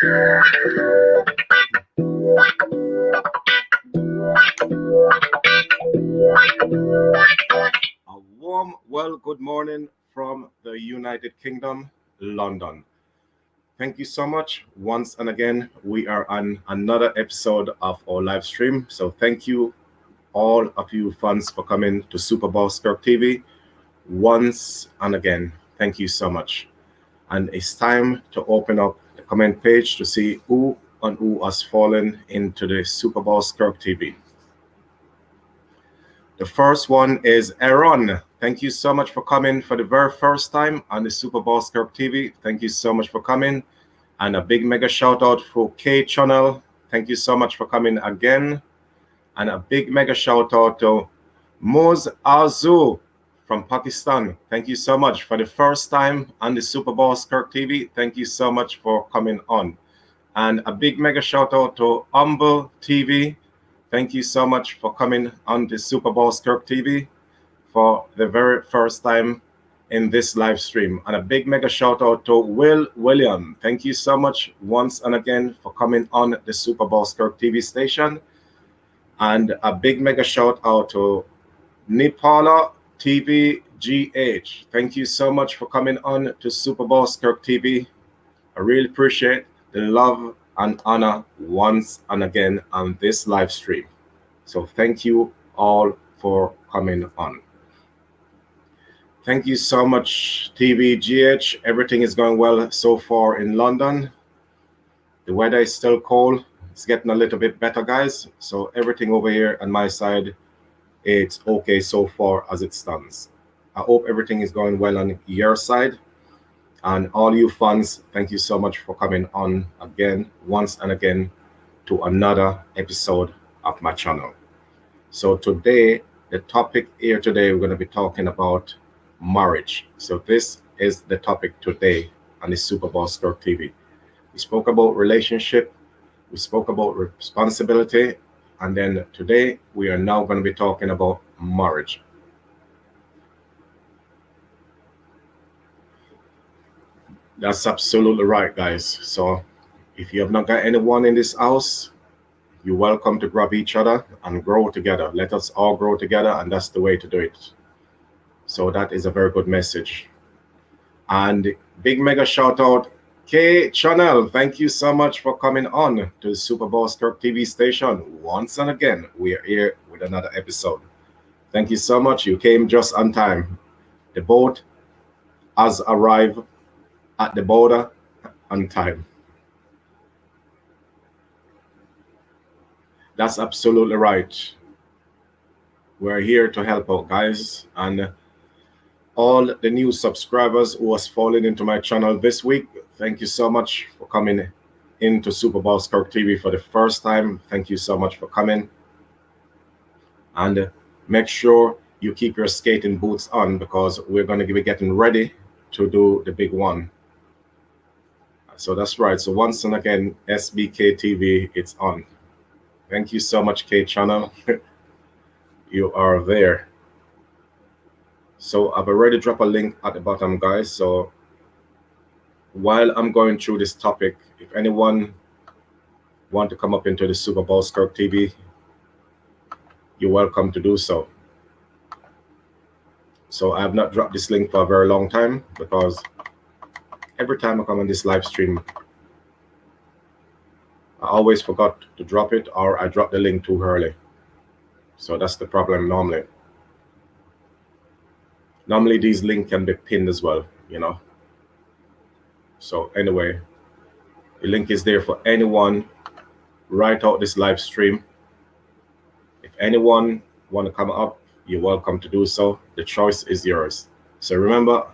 A warm, well, good morning from the United Kingdom, London. Thank you so much. Once and again, we are on another episode of our live stream. So thank you, all of you fans, for coming to Super Bowl Skirk TV. Once and again, thank you so much. And it's time to open up the comment page to see who and who has fallen into the Super Bowl Skirk TV. The first one is Aaron. Thank you so much for coming for the very first time on the Super Bowl Skirk TV. Thank you so much for coming. And a big mega shout out for K Channel. Thank you so much for coming again. And a big mega shout out to Moz Azu from Pakistan. Thank you so much for the first time on the Super Bowl Skirk TV. Thank you so much for coming on. And a big mega shout out to Humble TV. Thank you so much for coming on the Super Bowl Skirk TV for the very first time in this live stream. And a big mega shout out to Will William. Thank you so much once and again for coming on the Super Bowl Skirk TV station. And a big mega shout out to Nipala TV GH. Thank you so much for coming on to Super Bowl Skirk TV. I really appreciate the love and honor once and again on this live stream. So thank you all for coming on. Thank you so much, TVGH. Everything is going well so far in London. The weather is still cold. It's getting a little bit better, guys. So everything over here on my side, it's okay so far as it stands. I hope everything is going well on your side. And all you fans, thank you so much for coming on again, once and again, to another episode of my channel. So today, the topic here today, we're going to be talking about marriage. So this is the topic today on the Super Bowl Skirk TV. We spoke about relationship, we spoke about responsibility, and then today we are now going to be talking about marriage. That's absolutely right, guys. So if you have not got anyone in this house, you're welcome to grab each other and grow together. Let us all grow together, and that's the way to do it. So that is a very good message. And big mega shout out, K Channel. Thank you so much for coming on to the Super Bowl Skirk TV station. Once and again, we are here with another episode. Thank you so much. You came just on time. The boat has arrived at the border on time. That's absolutely right. We're here to help out, guys. And all the new subscribers who has fallen into my channel this week, thank you so much for coming into Super Bowl Skirk TV for the first time. Thank you so much for coming. And make sure you keep your skating boots on, because we're going to be getting ready to do the big one. So that's right. So once and again, SBK TV, it's on. Thank you so much, K Channel. You are there. So I've already dropped a link at the bottom, guys. So while I'm going through this topic, if anyone want to come up into the Super Bowl Skirk TV, you're welcome to do so. So I have not dropped this link for a very long time, because every time I come on this live stream, I always forgot to drop it, or I drop the link too early. So that's the problem normally. Normally these links can be pinned as well, you know. So anyway, the link is there for anyone right out this live stream. If anyone want to come up, you're welcome to do so. The choice is yours. So remember,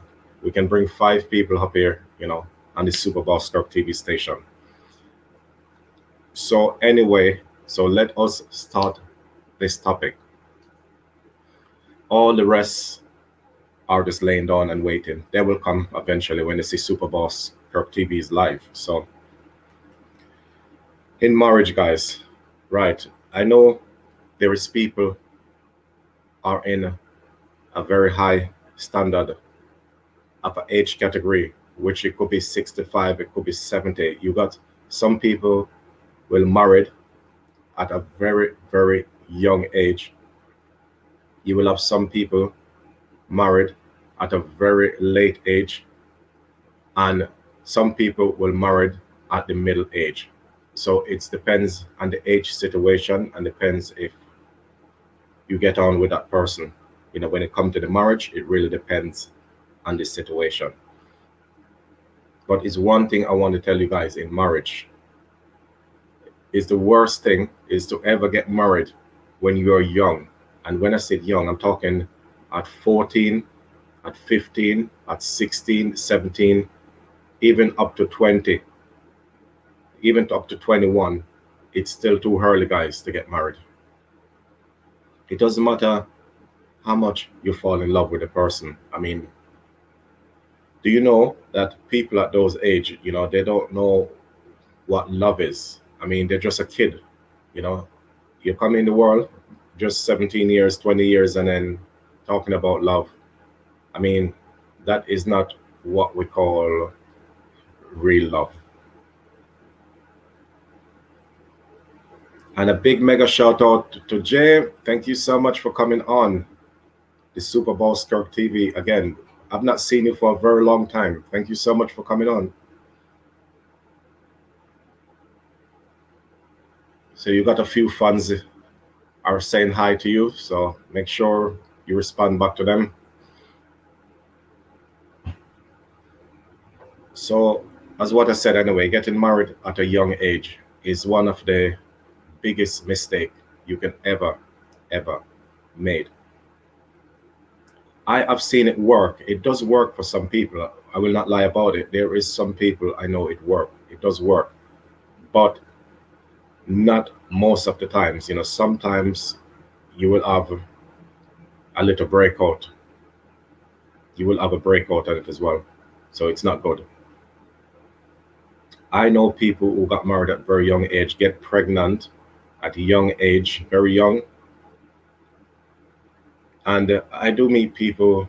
we can bring 5 people up here, you know, on the Super Bowl Skirk TV station. So anyway, so let us start this topic. All the rest are just laying down and waiting. They will come eventually when they see Super Bowl Skirk TV is live. So in marriage, guys, right, I know there is people are in a very high standard of an age category, which it could be 65, it could be 70. You got Some people will marry at a very, very young age. You will have some people married at a very late age, and some people will marry at the middle age. So it depends on the age situation and depends if you get on with that person. When it comes to the marriage, it really depends on the situation. But it's one thing I want to tell you guys: in marriage, is the worst thing is to ever get married when you're young. And when I say young, I'm talking at 14, at 15, at 16, 17, even up to 20, even up to 21. It's still too early, guys, to get married. It doesn't matter how much you fall in love with a person. I mean, do you know that people at those age, they don't know what love is? I mean, they're just a kid. You know, you come in the world just 17 years, 20 years, and then talking about love. I mean, that is not what we call real love. And a big mega shout out to Jay. Thank you so much for coming on the Super Bowl Skirk TV again. I've not seen you for a very long time. Thank you so much for coming on. So you got a few fans are saying hi to you, so make sure you respond back to them. So, as what I said anyway, getting married at a young age is one of the biggest mistake you can ever made. I have seen it work. It does work for some people. I will not lie about it. There is some people I know it does work, but not most of the times. Sometimes you will have a little breakout. You will have a breakout on it as well. So it's not good. I know people who got married at a very young age, get pregnant at a young age, very young. And I do meet people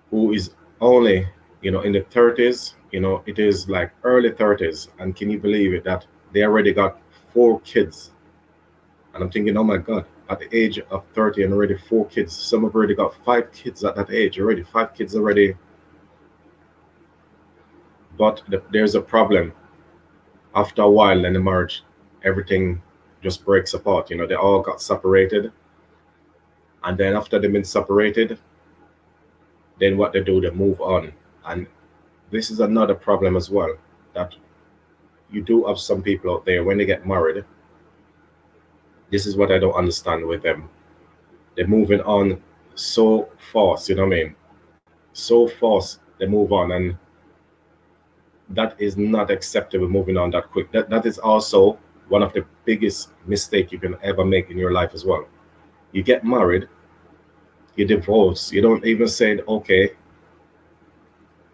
who is only, in the 30s, it is like early 30s. And can you believe it that they already got 4 kids? And I'm thinking, oh my God, at the age of 30 and already 4 kids. Some have already got 5 kids at that age already, 5 kids already. But there's a problem. After a while in the marriage, everything just breaks apart. They all got separated. And then after they've been separated, then what they do, they move on. And this is another problem as well, that you do have some people out there, when they get married, this is what I don't understand with them. They're moving on so fast, you know what I mean? So fast they move on, and that is not acceptable, moving on that quick. That is also one of the biggest mistakes you can ever make in your life as well. You get married, you divorce, you don't even say, okay,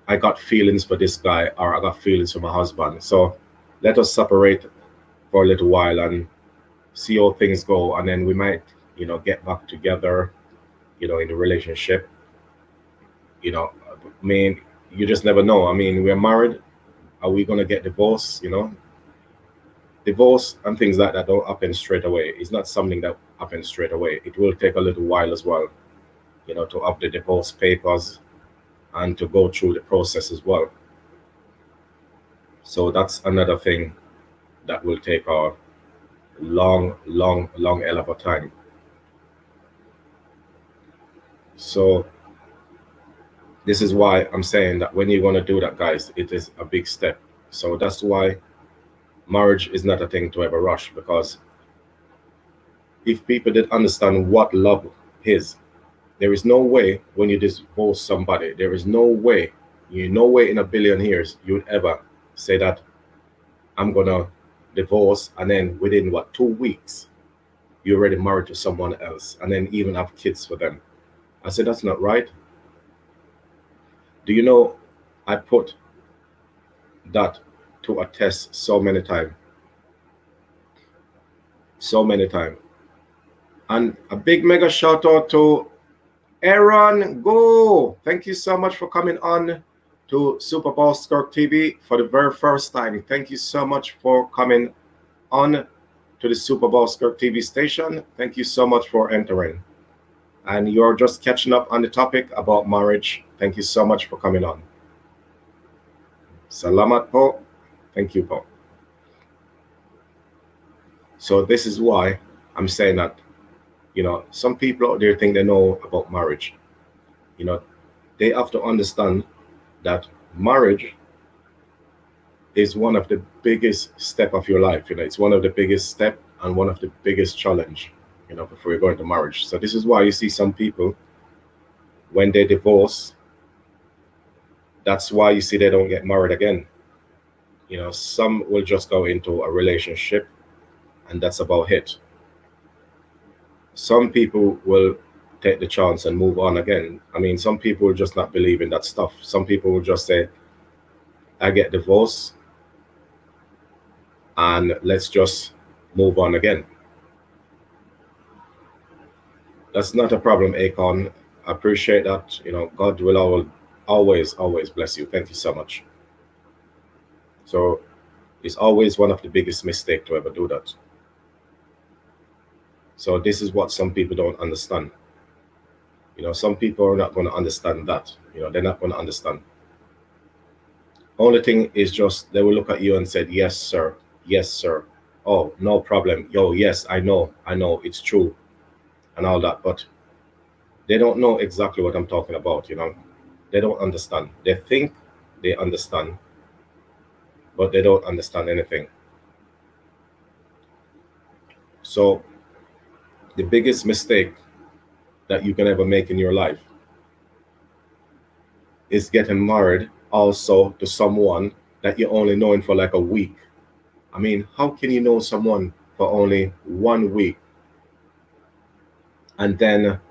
I got feelings for this guy, or I got feelings for my husband, so let us separate for a little while and see how things go, and then we might, get back together, in the relationship. I mean, you just never know. I mean, we're married. Are we going to get divorced? Divorce and things like that don't happen straight away. It's not something that happens straight away. It will take a little while as well, to have the divorce papers and to go through the process as well. So that's another thing that will take a long hell of a time. So this is why I'm saying that when you're going to do that, guys, it is a big step. So that's why marriage is not a thing to ever rush, because if people did understand what love is, there is no way when you divorce somebody, there is no way in a billion years you would ever say that I'm going to divorce, and then within 2 weeks, you're already married to someone else, and then even have kids for them. I said, that's not right. Do you know, I put that to a test so many times. And a big mega shout out to Aaron Go. Thank you so much for coming on to Super Bowl Skirk TV for the very first time, thank you so much for coming on to the Super Bowl Skirk TV station. Thank you so much for entering. And you're just catching up on the topic about marriage. Thank you so much for coming on. Salamat po. Thank you po. So this is why I'm saying that, some people out there think they know about marriage. They have to understand that marriage is one of the biggest step of your life. It's one of the biggest step and one of the biggest challenge, before you go into marriage. So this is why you see some people, when they divorce, that's why you see they don't get married again. Some will just go into a relationship and that's about it. Some people will take the chance and move on again. I mean, some people will just not believe in that stuff. Some people will just say, I get divorced and let's just move on again. That's not a problem, Akon. I appreciate that. God will always bless you. Thank you so much. So it's always one of the biggest mistakes to ever do that. So this is what some people don't understand. Some people are not going to understand that. They're not going to understand. Only thing is just they will look at you and say, yes, sir. Yes, sir. Oh, no problem. Yo, yes, I know, it's true and all that. But they don't know exactly what I'm talking about, They don't understand. They think they understand, but they don't understand anything. So the biggest mistake that you can ever make in your life is getting married also to someone that you're only knowing for like a week. I mean, how can you know someone for only 1 week and then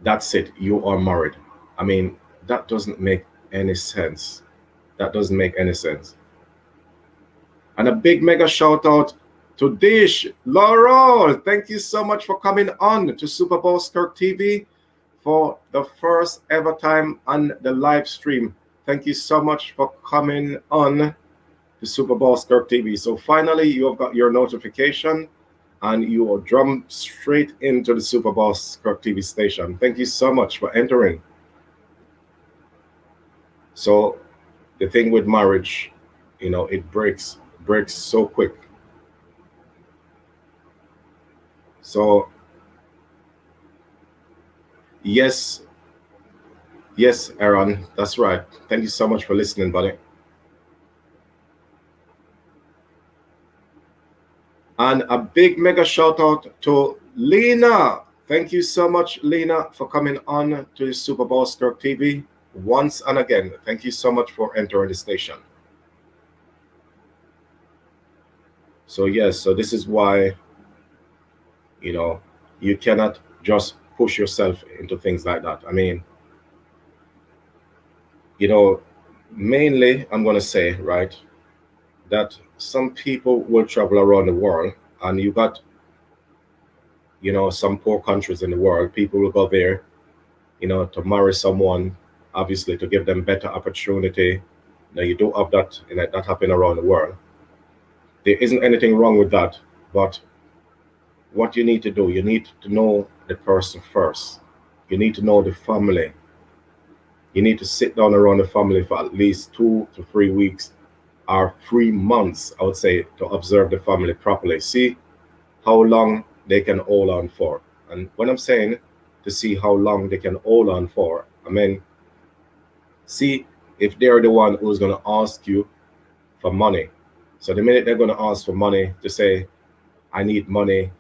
that's it, you are married? I mean, that doesn't make any sense. That doesn't make any sense. And a big mega shout out to Dish Laurel. Thank you so much for coming on to Super Bowl Skirk TV for the first ever time on the live stream. Thank you so much for coming on to Super Bowl Skirk TV. So finally, you have got your notification and you will jump straight into the Super Bowl Skirk TV station. Thank you so much for entering. So the thing with marriage, it breaks so quick. So yes, Aaron, that's right. Thank you so much for listening, buddy. And a big mega shout out to Lena. Thank you so much, Lena, for coming on to the Super Bowl Skirk TV once and again. Thank you so much for entering the station. So yes, so this is why, you cannot just push yourself into things like that. I mean, mainly I'm going to say, right, that some people will travel around the world and you got, some poor countries in the world, people will go there, to marry someone, obviously to give them better opportunity. Now you do have that, that happen around the world. There isn't anything wrong with that, but what you need to do, you need to know the person first. You need to know the family. You need to sit down around the family for at least 2 to 3 weeks or 3 months, I would say, to observe the family properly. See how long they can hold on for. And when I'm saying to see how long they can hold on for, I mean, see if they're the one who's going to ask you for money. So the minute they're going to ask for money, to say, I need money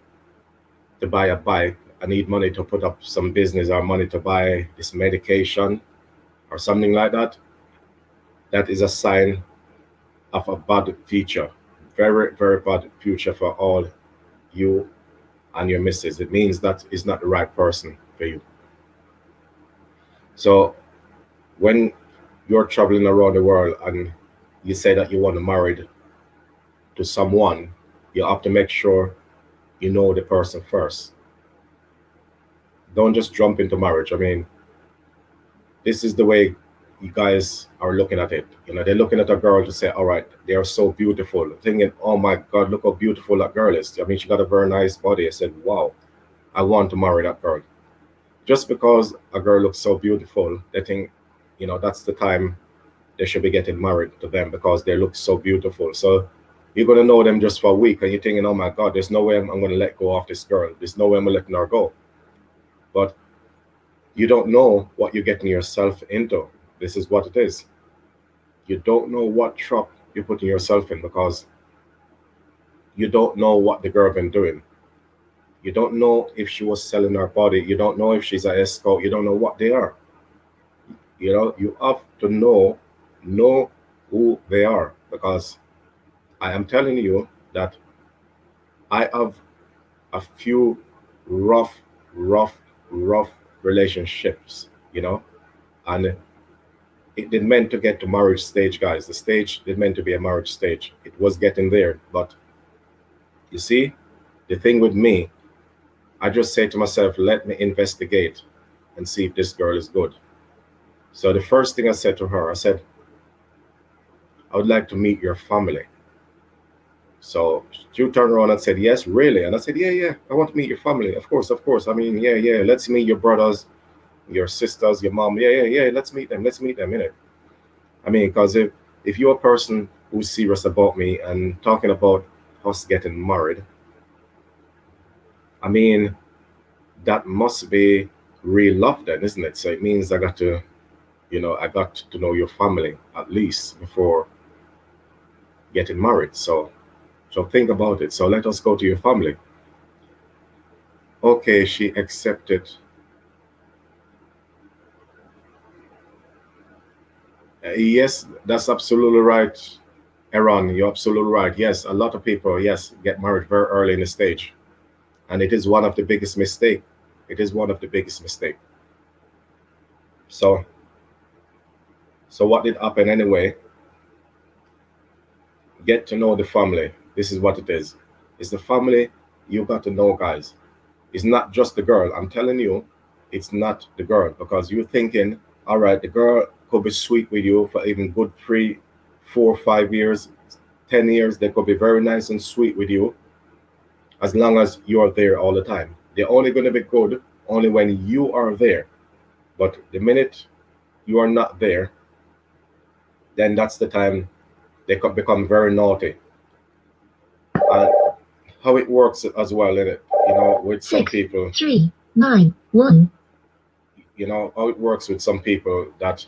to buy a bike, I need money to put up some business, or money to buy this medication or something like that, that is a sign of a bad future. Very, very bad future for all you and your missus. It means that is not the right person for you. So when you're traveling around the world and you say that you want to marry to someone, you have to make sure you know the person first. Don't just jump into marriage. I mean, this is the way you guys are looking at it. You know, they're looking at a girl to say, all right, they are so beautiful. Thinking, oh my God, look how beautiful that girl is. I mean, she got a very nice body. I said, wow, I want to marry that girl. Just because a girl looks so beautiful, they think, you know, that's the time they should be getting married to them because they look so beautiful. So you're going to know them just for a week and you're thinking, oh my God, there's no way I'm going to let go of this girl. There's no way I'm letting her go. But you don't know what you're getting yourself into. This is what it is. You don't know what trap you're putting yourself in because you don't know what the girl been doing. You don't know if she was selling her body. You don't know if she's an escort. You don't know what they are. You know, you have to know who they are because I am telling you that I have a few rough, rough, rough relationships, you know, and it didn't meant to get to marriage stage, guys. The stage didn't meant to be a marriage stage. It was getting there, but you see, the thing with me, I just say to myself, let me investigate and see if this girl is good. So the first thing I said to her, I said, I would like to meet your family. So she turned around and said, yes, really? And I said, yeah, yeah, I want to meet your family. Of course, of course. I mean, yeah, yeah, let's meet your brothers, your sisters, your mom. Yeah, yeah, yeah, let's meet them. Let's meet them, innit? I mean, because if you're a person who's serious about me and talking about us getting married, I mean, that must be real love then, isn't it? So it means I got to, you know, I got to know your family at least before getting married. So think about it. So let us go to your family. Okay, she accepted. Yes, that's absolutely right, Aaron. You're absolutely right. Yes, a lot of people, yes, get married very early in the stage, and it is one of the biggest mistake. It is one of the biggest mistake. So, so what did happen anyway? Get to know the family. This is what it is. It's the family you got to know, guys. It's not just the girl. I'm telling you, it's not the girl because you're thinking, all right, the girl could be sweet with you for even good 3, 4, 5 years, 10 years. They could be very nice and sweet with you as long as you're there all the time. They're only going to be good only when you are there. But the minute you are not there, then that's the time they could become very naughty. And how it works as well in it, you know, with some people, 6, 3, 9, 1. you know, how it works with some people that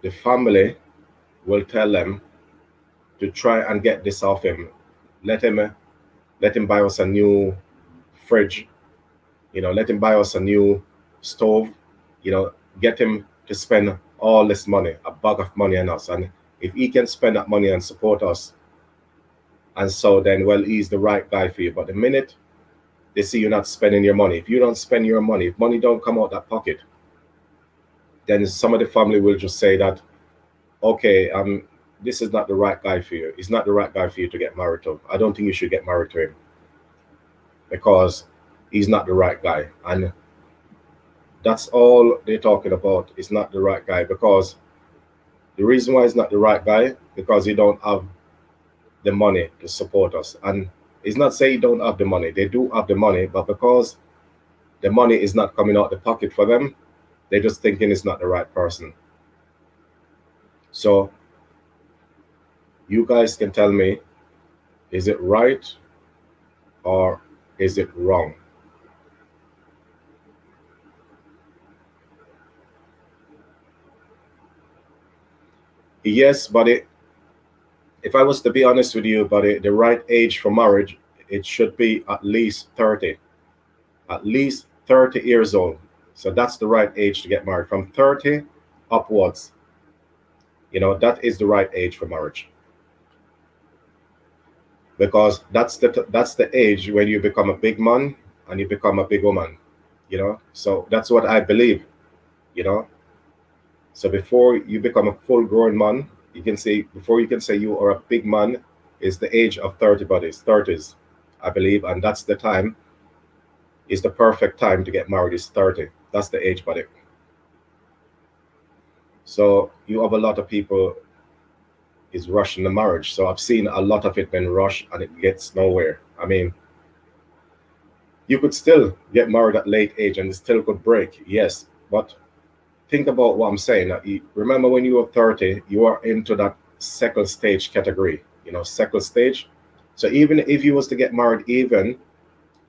the family will tell them to try and get this off him. Let him, let him buy us a new fridge. You know, let him buy us a new stove. You know, get him to spend all this money, a bag of money on us. And if he can spend that money and support us, and so then, well, he's the right guy for you. But the minute they see you're not spending your money, if you don't spend your money, if money don't come out that pocket, then some of the family will just say that, okay, this is not the right guy for you. He's not the right guy for you to get married to. I don't think you should get married to him because he's not the right guy. And that's all they're talking about. It's not the right guy because the reason why he's not the right guy because he don't have the money to support us. And it's not say you don't have the money. They do have the money, but because the money is not coming out the pocket for them, they're just thinking it's not the right person. So you guys can tell me, is it right or is it wrong? Yes, but if I was to be honest with you, but the right age for marriage, it should be at least 30, at least 30 years old. So that's the right age to get married. From 30 upwards, you know, that is the right age for marriage because that's the age when you become a big man and you become a big woman. You know, so that's what I believe. You know, so before you become a full grown man, you can say before you can say you are a big man is the age of 30 bodies, 30s, I believe, and that's the time is the perfect time to get married is 30. That's the age, buddy. So you have a lot of people is rushing the marriage. So I've seen a lot of it been rushed and it gets nowhere. I mean, you could still get married at late age and it still could break, yes. But think about what I'm saying. Remember when you were 30, you are into that second stage category, second stage. So even if you was to get married even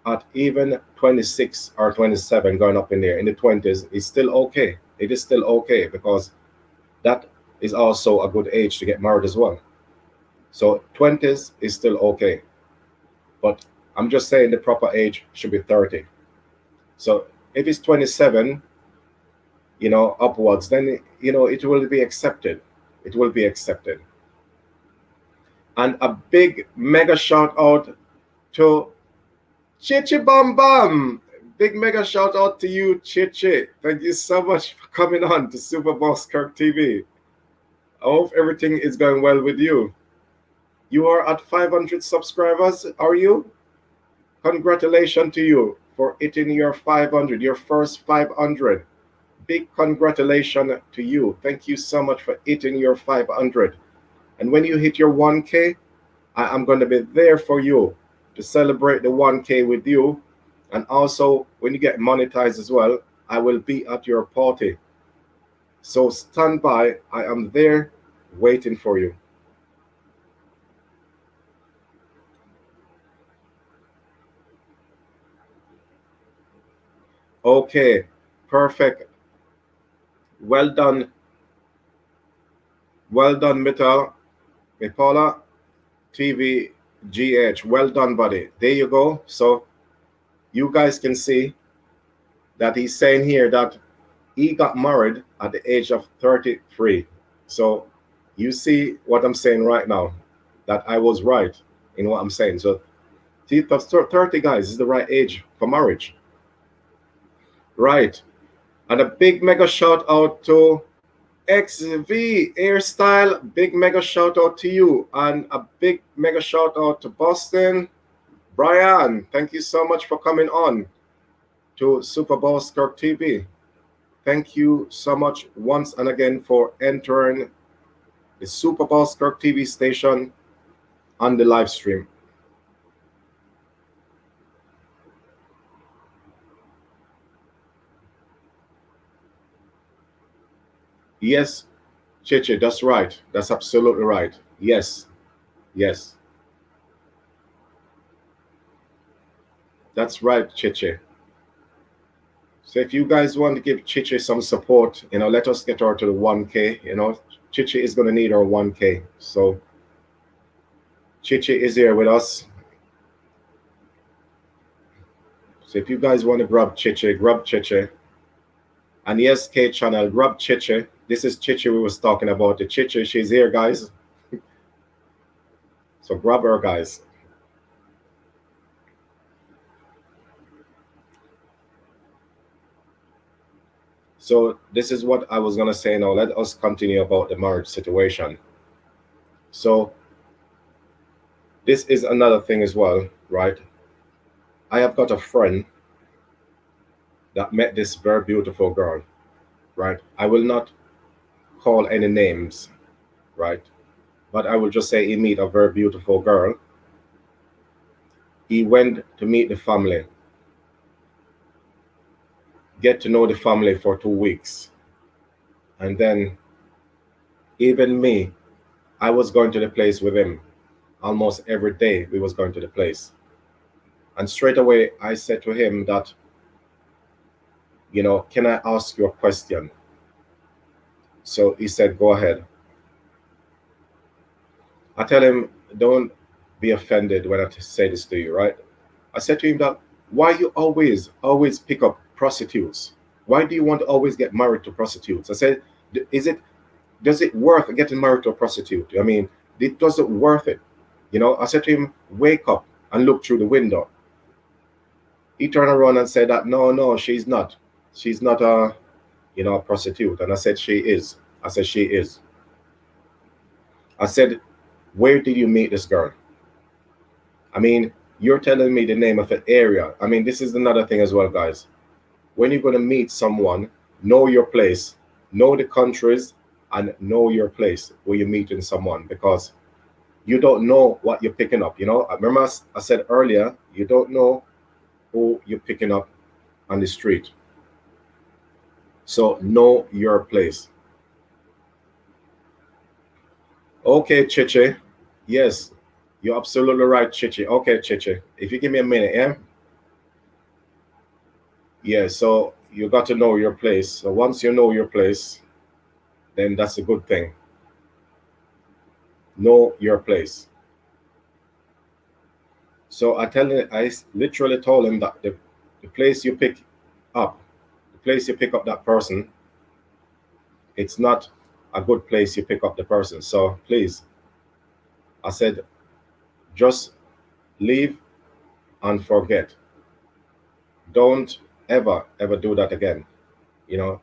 at even 26 or 27 going up in there in the 20s, it's still okay. It is still okay because that is also a good age to get married as well. So 20s is still okay. But I'm just saying the proper age should be 30. So if it's 27, upwards, then, it will be accepted. It will be accepted. And a big mega shout out to Chichi Bam Bam. Big mega shout out to you, Chichi. Thank you so much for coming on to Super Boss Kirk TV. I hope everything is going well with you. You are at 500 subscribers, are you? Congratulations to you for hitting your 500, your first 500. Big congratulations to you. Thank you so much for hitting your 500. And when you hit your 1K, I'm going to be there for you to celebrate the 1K with you. And also, when you get monetized as well, I will be at your party. So stand by. I am there waiting for you. Okay, perfect. Well done. Well done, Paula TV GH. Well done, buddy. There you go. So you guys can see that he's saying here that he got married at the age of 33. So you see what I'm saying right now, that I was right in what I'm saying. So 30, guys, is the right age for marriage. Right. And a big mega shout out to XV Hairstyle. Big mega shout out to you. And a big mega shout out to Boston. Brian, thank you so much for coming on to Super Boss Kirk TV. Thank you so much once and again for entering the Super Boss Kirk TV station on the live stream. Yes, Chichi, that's right. That's absolutely right. Yes, yes. That's right, Chichi. So if you guys want to give Chichi some support, let us get her to the 1K. Chichi is going to need her 1K. So Chichi is here with us. So if you guys want to grab Chichi, grab Chichi. And yes, K channel, grab Chichi. This is Chichi we was talking about. The Chichi, she's here, guys. So grab her, guys. So this is what I was going to say now. Let us continue about the marriage situation. So this is another thing as well, right? I have got a friend that met this very beautiful girl, right? I will not call any names, right? But I will just say he met a very beautiful girl. He went to meet the family, get to know the family for 2 weeks. And then even me, I was going to the place with him. Almost every day we was going to the place. And straight away I said to him that, can I ask you a question? So he said, go ahead. I tell him, don't be offended when I say this to you, right? I said to him that, why you always pick up prostitutes? Why do you want to always get married to prostitutes? I said, does it worth getting married to a prostitute? I mean, it doesn't worth it. I said to him, wake up and look through the window. He turned around and said that, no, she's not. She's not a prostitute. And I said, she is. I said, she is. I said, where did you meet this girl? I mean, you're telling me the name of an area. I mean, this is another thing as well, guys. When you're going to meet someone, know your place, know the countries, and know your place where you're meeting someone, because you don't know what you're picking up. You know, I remember I said earlier, you don't know who you're picking up on the street. So know your place. Okay, Chichi. Yes, you're absolutely right, Chichi. Okay, Chichi. If you give me a minute, yeah? Yeah, so you got to know your place. So once you know your place, then that's a good thing. Know your place. So I literally told him that the place you pick up, the place you pick up that person, it's not a good place you pick up the person. So please, I said, just leave and forget. Don't ever do that again. You know,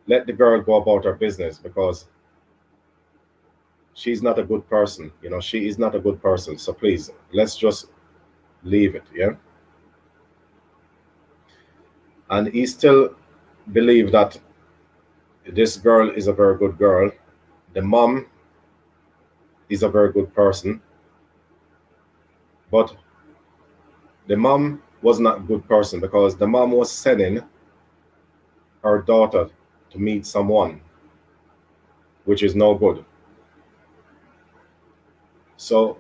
let the girl go about her business, because she's not a good person. You know, she is not a good person. So please, let's just leave it. Yeah. And he still believe that this girl is a very good girl. The mom is a very good person, but the mom was not a good person, because the mom was sending her daughter to meet someone, which is no good. So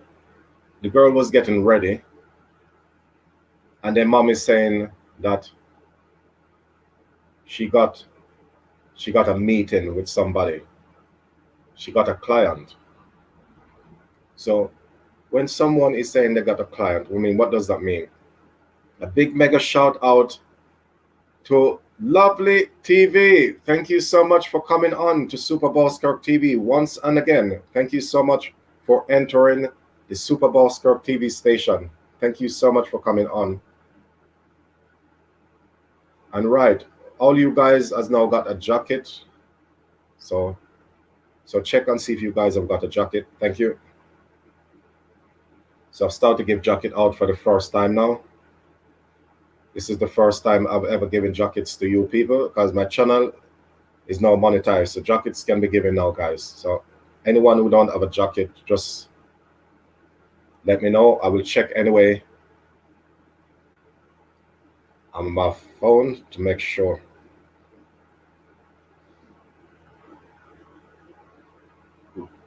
the girl was getting ready, and then mom is saying that she got a meeting with somebody. She got a client. So when someone is saying they got a client, I mean, what does that mean? A big mega shout out to Lovely TV. Thank you so much for coming on to Super Boss Kirk TV once and again. Thank you so much for entering the Super Boss Kirk TV station. Thank you so much for coming on. And right, all you guys has now got a jacket. So check and see if you guys have got a jacket. Thank you. So I've started to give jacket out for the first time now. This is the first time I've ever given jackets to you people, because my channel is now monetized. So jackets can be given now, guys. So anyone who don't have a jacket, just let me know. I will check anyway on my phone to make sure.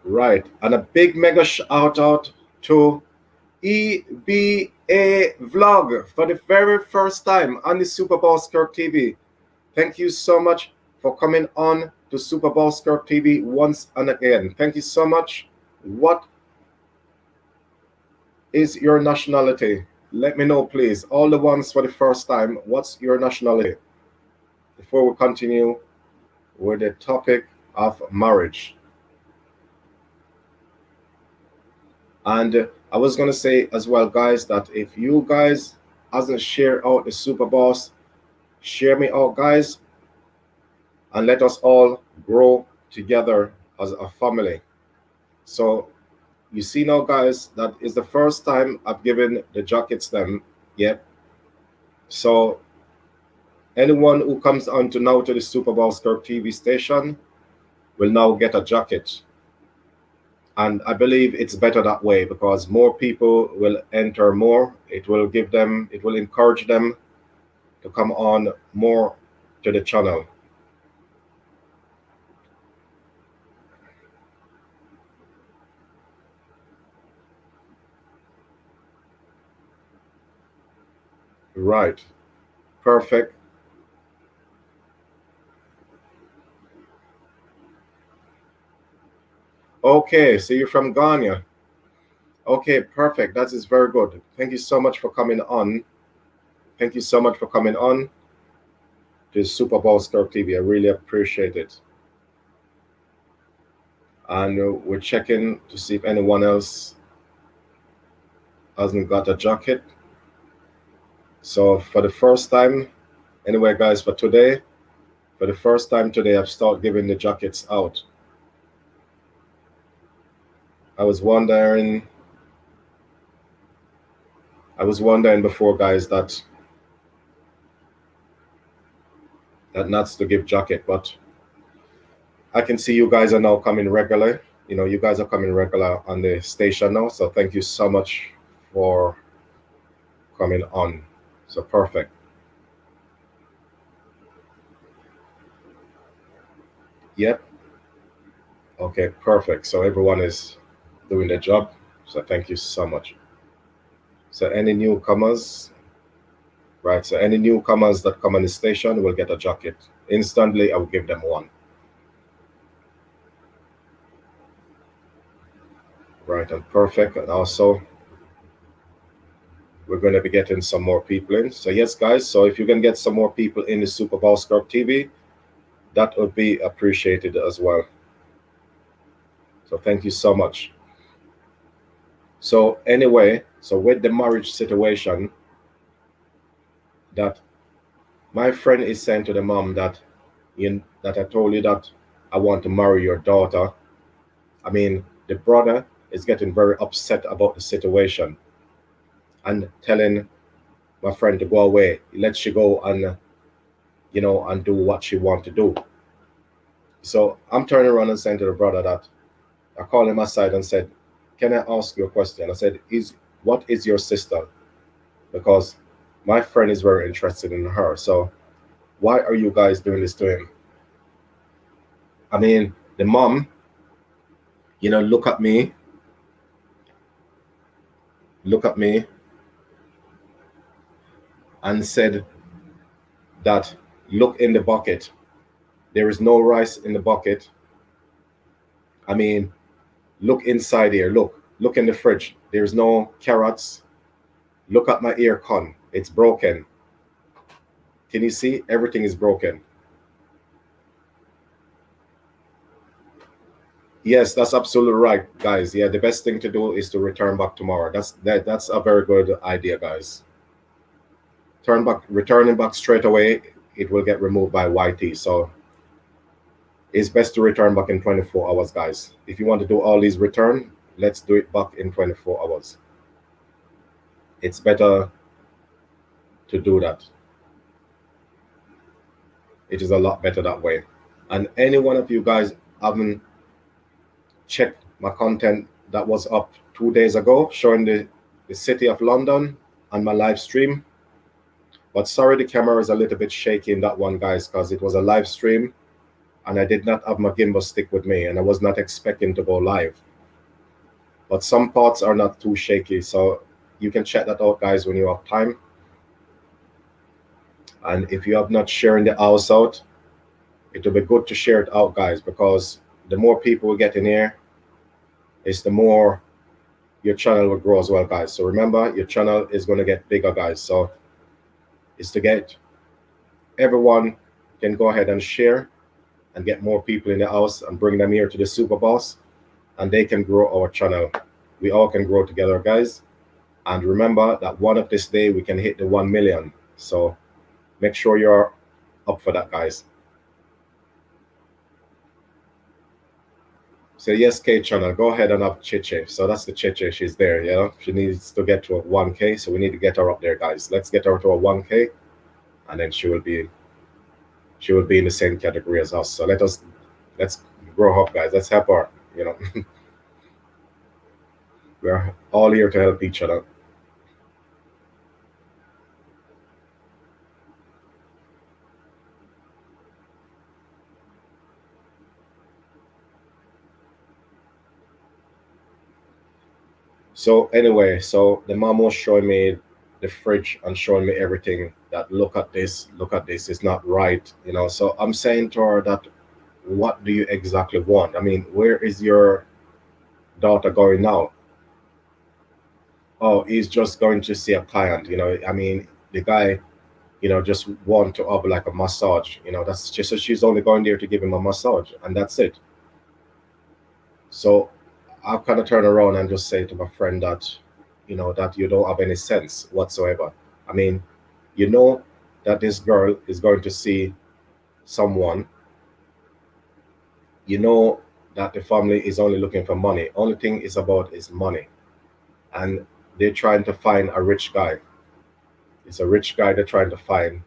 Right. And a big mega shout out to EBA Vlog for the very first time on the Super Boss Kirk TV. Thank you so much for coming on to Super Boss Kirk TV once and again. Thank you so much. What is your nationality? Let me know, please. All the ones for the first time, what's your nationality? Before we continue with the topic of marriage. And I was going to say as well, guys, that if you guys hasn't shared out the Super Boss, share me out, guys, and let us all grow together as a family. So you see now, guys, that is the first time I've given the jackets them yet. So anyone who comes on to now to the Super Boss Kirk TV station will now get a jacket. And I believe it's better that way, because more people will enter more. It will give them, it will encourage them to come on more to the channel. Right. Perfect. Okay, so you're from Ghana. Okay, perfect. That is very good. Thank you so much for coming on. Thank you so much for coming on to Super Boss Kirk TV. I really appreciate it. And we're checking to see if anyone else hasn't got a jacket. So for the first time, anyway, guys, for today, for the first time today, I've started giving the jackets out. I was wondering before, guys, that not to give jacket, but I can see you guys are now coming regular. You know, you guys are coming regular on the station now. So thank you so much for coming on. So perfect. Yep. Okay, perfect. So everyone is doing their job. So thank you so much. So any newcomers, right? So any newcomers that come on the station will get a jacket. Instantly, I will give them one. Right, and perfect. And also, we're going to be getting some more people in. So yes, guys. So if you can get some more people in the Super Bowl Scrub TV, that would be appreciated as well. So thank you so much. So anyway, so with the marriage situation, that my friend is saying to the mom that that I told you that I want to marry your daughter. I mean, the brother is getting very upset about the situation and telling my friend to go away. Let she go and and do what she want to do. So I'm turning around and saying to the brother that I called him aside and said, "Can I ask you a question?" I said, "What is your sister?" Because my friend is very interested in her. So why are you guys doing this to him? I mean, the mom, look at me, and said that, look in the bucket. There is no rice in the bucket. I mean, look inside here. Look in the fridge. There's no carrots. Look at my ear con. It's broken. Can you see? Everything is broken. Yes, that's absolutely right, guys. Yeah, the best thing to do is to return back tomorrow. That's a very good idea, guys. Returning back straight away, it will get removed by YT. So it's best to return back in 24 hours, guys. If you want to do all these return, let's do it back in 24 hours. It's better to do that. It is a lot better that way. And any one of you guys haven't checked my content that was up 2 days ago showing the city of London on my live stream. But sorry, the camera is a little bit shaky in that one, guys, because it was a live stream and I did not have my gimbal stick with me and I was not expecting to go live. But some parts are not too shaky, so you can check that out, guys, when you have time. And if you have not shared the house out, it will be good to share it out, guys, because the more people we get in here, is the more your channel will grow as well, guys. So remember, your channel is going to get bigger, guys. So it's to get everyone can go ahead and share and get more people in the house and bring them here to the Super Boss, and they can grow our channel. We all can grow together, guys. And remember that one of this day we can hit the 1 million. So make sure you're up for that, guys. So yes, K channel, go ahead and have Chiche. So that's the Chiche. She's there. She needs to get to a 1K. So we need to get her up there, guys. Let's get her to a 1K, and then she will be in the same category as us. So let's grow up, guys. Let's help her. We're all here to help each other. So anyway, so the mom was showing me the fridge and showing me everything that look at this, it's not right, So I'm saying to her that, what do you exactly want? I mean, where is your daughter going now? Oh, he's just going to see a client, I mean, the guy, just want to have like a massage, that's just, so she's only going there to give him a massage and that's it. So I kind of turn around and just say to my friend that, that you don't have any sense whatsoever. I mean, that this girl is going to see someone, that the family is only looking for money. Only thing is about is money. And they're trying to find a rich guy. It's a rich guy they're trying to find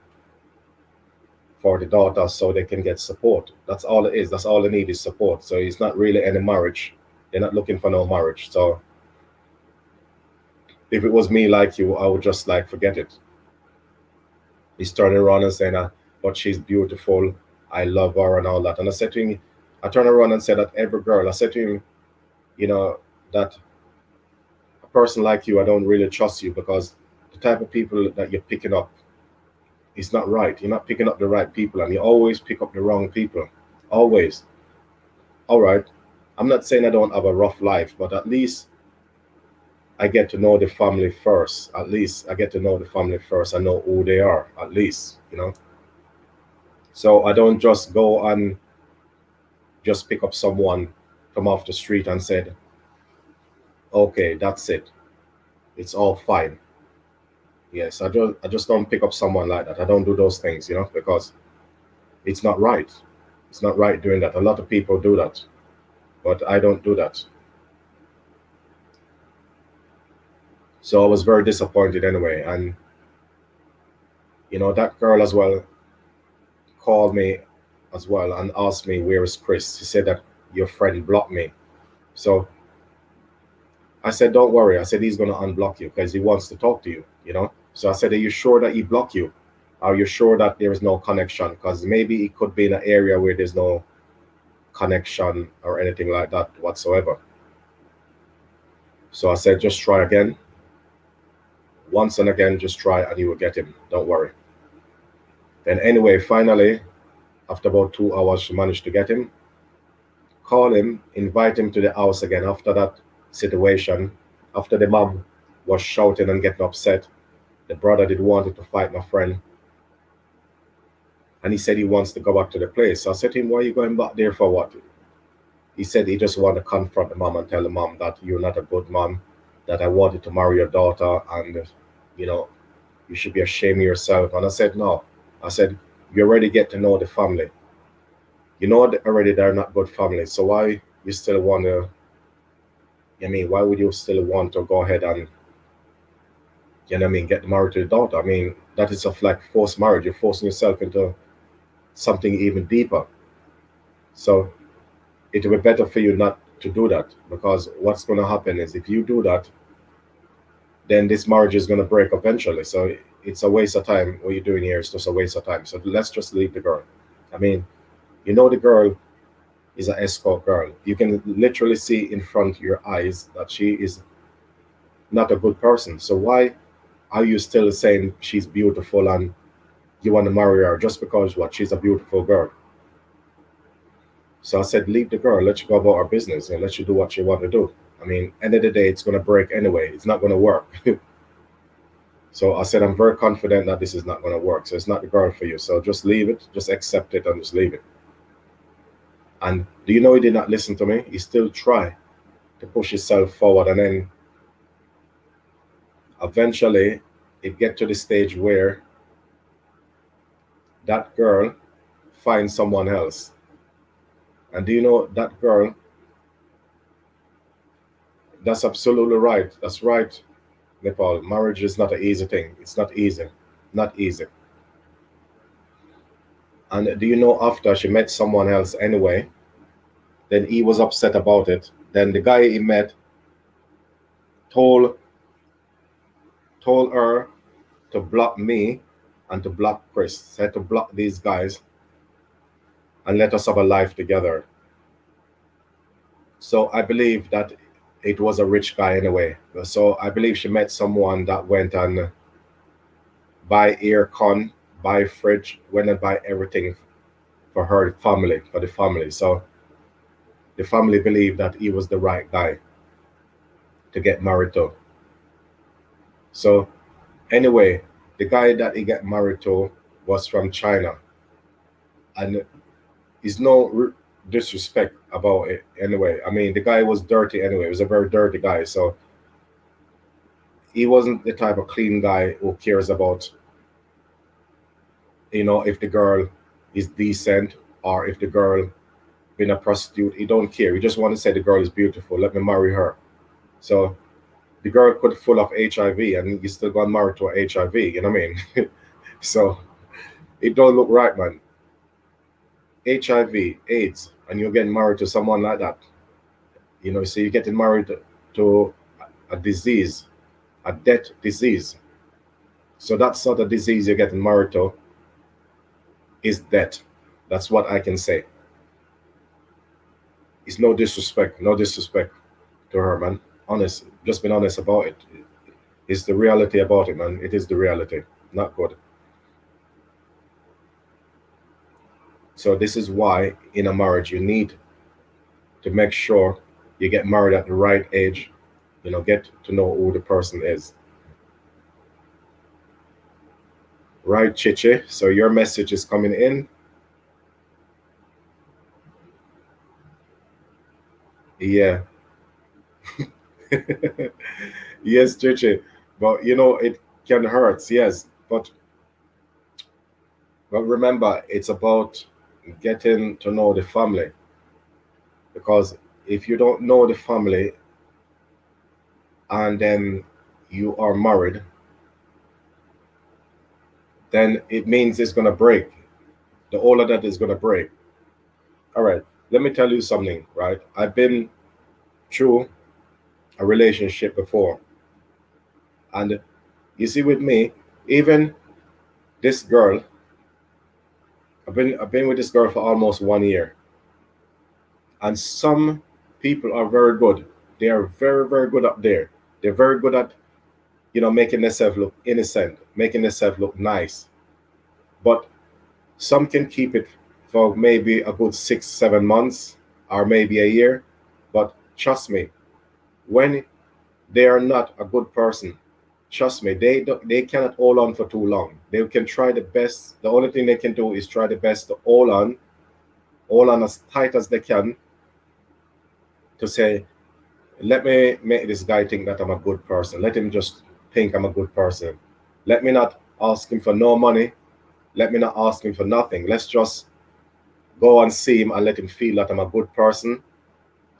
for the daughter so they can get support. That's all it is. That's all they need is support. So it's not really any marriage. They're not looking for no marriage. So if it was me like you, I would just like forget it. He's turning around and saying, but she's beautiful. I love her and all that. And I said to him, I turned around and said that every girl, I said to him, you know, that a person like you, I don't really trust you because the type of people that you're picking up is not right. You're not picking up the right people and you always pick up the wrong people. Always. All right. I'm not saying I don't have a rough life, but at least I get to know the family first. At least I get to know the family first. I know who they are, at least, you know. So I don't just go and just pick up someone from off the street and said, okay, that's it. It's all fine. Yes, I just don't pick up someone like that. I don't do those things, you know, because it's not right. It's not right doing that. A lot of people do that, but I don't do that. So I was very disappointed anyway. And, you know, that girl as well called me as well and asked me, where is Chris? He said that your friend blocked me. So I said, don't worry. I said, he's going to unblock you because he wants to talk to you, you know? So I said, are you sure that he blocked you? Are you sure that there is no connection? Because maybe it could be in an area where there's no connection or anything like that whatsoever. So I said, just try again. Once and again, just try and you will get him. Don't worry. Then anyway, finally, after about 2 hours, she managed to get him. Call him, invite him to the house again after that situation. After the mom was shouting and getting upset, the brother did wanted to fight my friend. And he said he wants to go back to the place. So I said to him, why are you going back there for what? He said he just wanted to confront the mom and tell the mom that you're not a good mom, that I wanted to marry your daughter and, you know, you should be ashamed of yourself. And I said, no. I said, you already get to know the family. You know already they're not good family. So why you still want to, I mean, why would you still want to go ahead and, you know what I mean, get married to the daughter? I mean, that is of like forced marriage. You're forcing yourself into something even deeper. So it will be better for you not to do that, because what's going to happen is if you do that, then this marriage is going to break eventually. So it's a waste of time. What you're doing here is just a waste of time. So let's just leave the girl. I mean, you know, the girl is an escort girl. You can literally see in front of your eyes that she is not a good person. So why are you still saying she's beautiful and you want to marry her just because what, she's a beautiful girl? So I said, leave the girl, let you go about her business and let you do what you want to do. I mean, end of the day, it's going to break anyway. It's not going to work. So I said, I'm very confident that this is not going to work. So it's not the girl for you. So just leave it, just accept it and just leave it. And do you know he did not listen to me? He still tried to push himself forward. And then eventually it get to the stage where that girl finds someone else. And do you know that girl? That's absolutely right. That's right, Nepal. Marriage is not an easy thing. It's not easy. Not easy. And do you know after she met someone else anyway, then he was upset about it. Then the guy he met told her to block me and to block Chris. Said to block these guys and let us have a life together. So I believe that it was a rich guy anyway. So I believe she met someone that went and buy aircon, buy fridge, went and buy everything for her family, for the family. So the family believed that he was the right guy to get married to. So anyway, the guy that he got married to was from China. And it's no disrespect about it anyway. I mean, the guy was dirty anyway. He was a very dirty guy. So he wasn't the type of clean guy who cares about, you know, if the girl is decent or if the girl been a prostitute. He don't care. He just want to say the girl is beautiful. Let me marry her. So the girl could full of HIV and you still got married to a HIV. You know what I mean? So it don't look right, man. HIV, AIDS, and you're getting married to someone like that. You know, so you're getting married to a disease, a death disease. So that sort of disease you're getting married to is death. That's what I can say. It's no disrespect, no disrespect to her, man. Honest, just being honest about it. It's the reality about it, man. It is the reality. Not good. So this is why in a marriage you need to make sure you get married at the right age. You know, get to know who the person is. Right, Chiche? So your message is coming in. Yeah. Yes, Chiche. But you know, it can hurt, yes. But remember, it's about getting to know the family. Because if you don't know the family and then you are married, then it means it's gonna break. The all of that is gonna break. All right. Let me tell you something, right? I've been through a relationship before. And you see with me, even this girl, I've been with this girl for almost 1 year. And some people are very good. They are very, very good up there. They're very good at, you know, making themselves look innocent, making themselves look nice. But some can keep it for maybe a good 6, 7 months or maybe a year. But trust me, when they are not a good person, trust me, they cannot hold on for too long. They can try the best. The only thing they can do is try the best to hold on as tight as they can to say, let me make this guy think that I'm a good person. Let him just think I'm a good person. Let me not ask him for no money. Let me not ask him for nothing. Let's just go and see him and let him feel that I'm a good person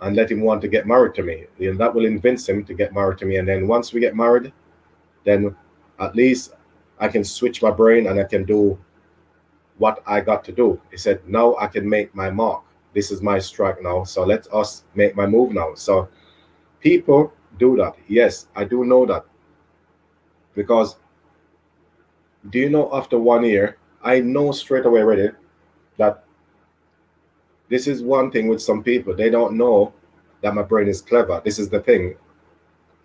and let him want to get married to me. And that will convince him to get married to me. And then once we get married, then at least I can switch my brain and I can do what I got to do. He said, now I can make my mark. This is my strike now. So let us make my move now. So people do that. Yes, I do know that. Because do you know after 1 year, I know straight away already that this is one thing with some people. They don't know that my brain is clever. This is the thing.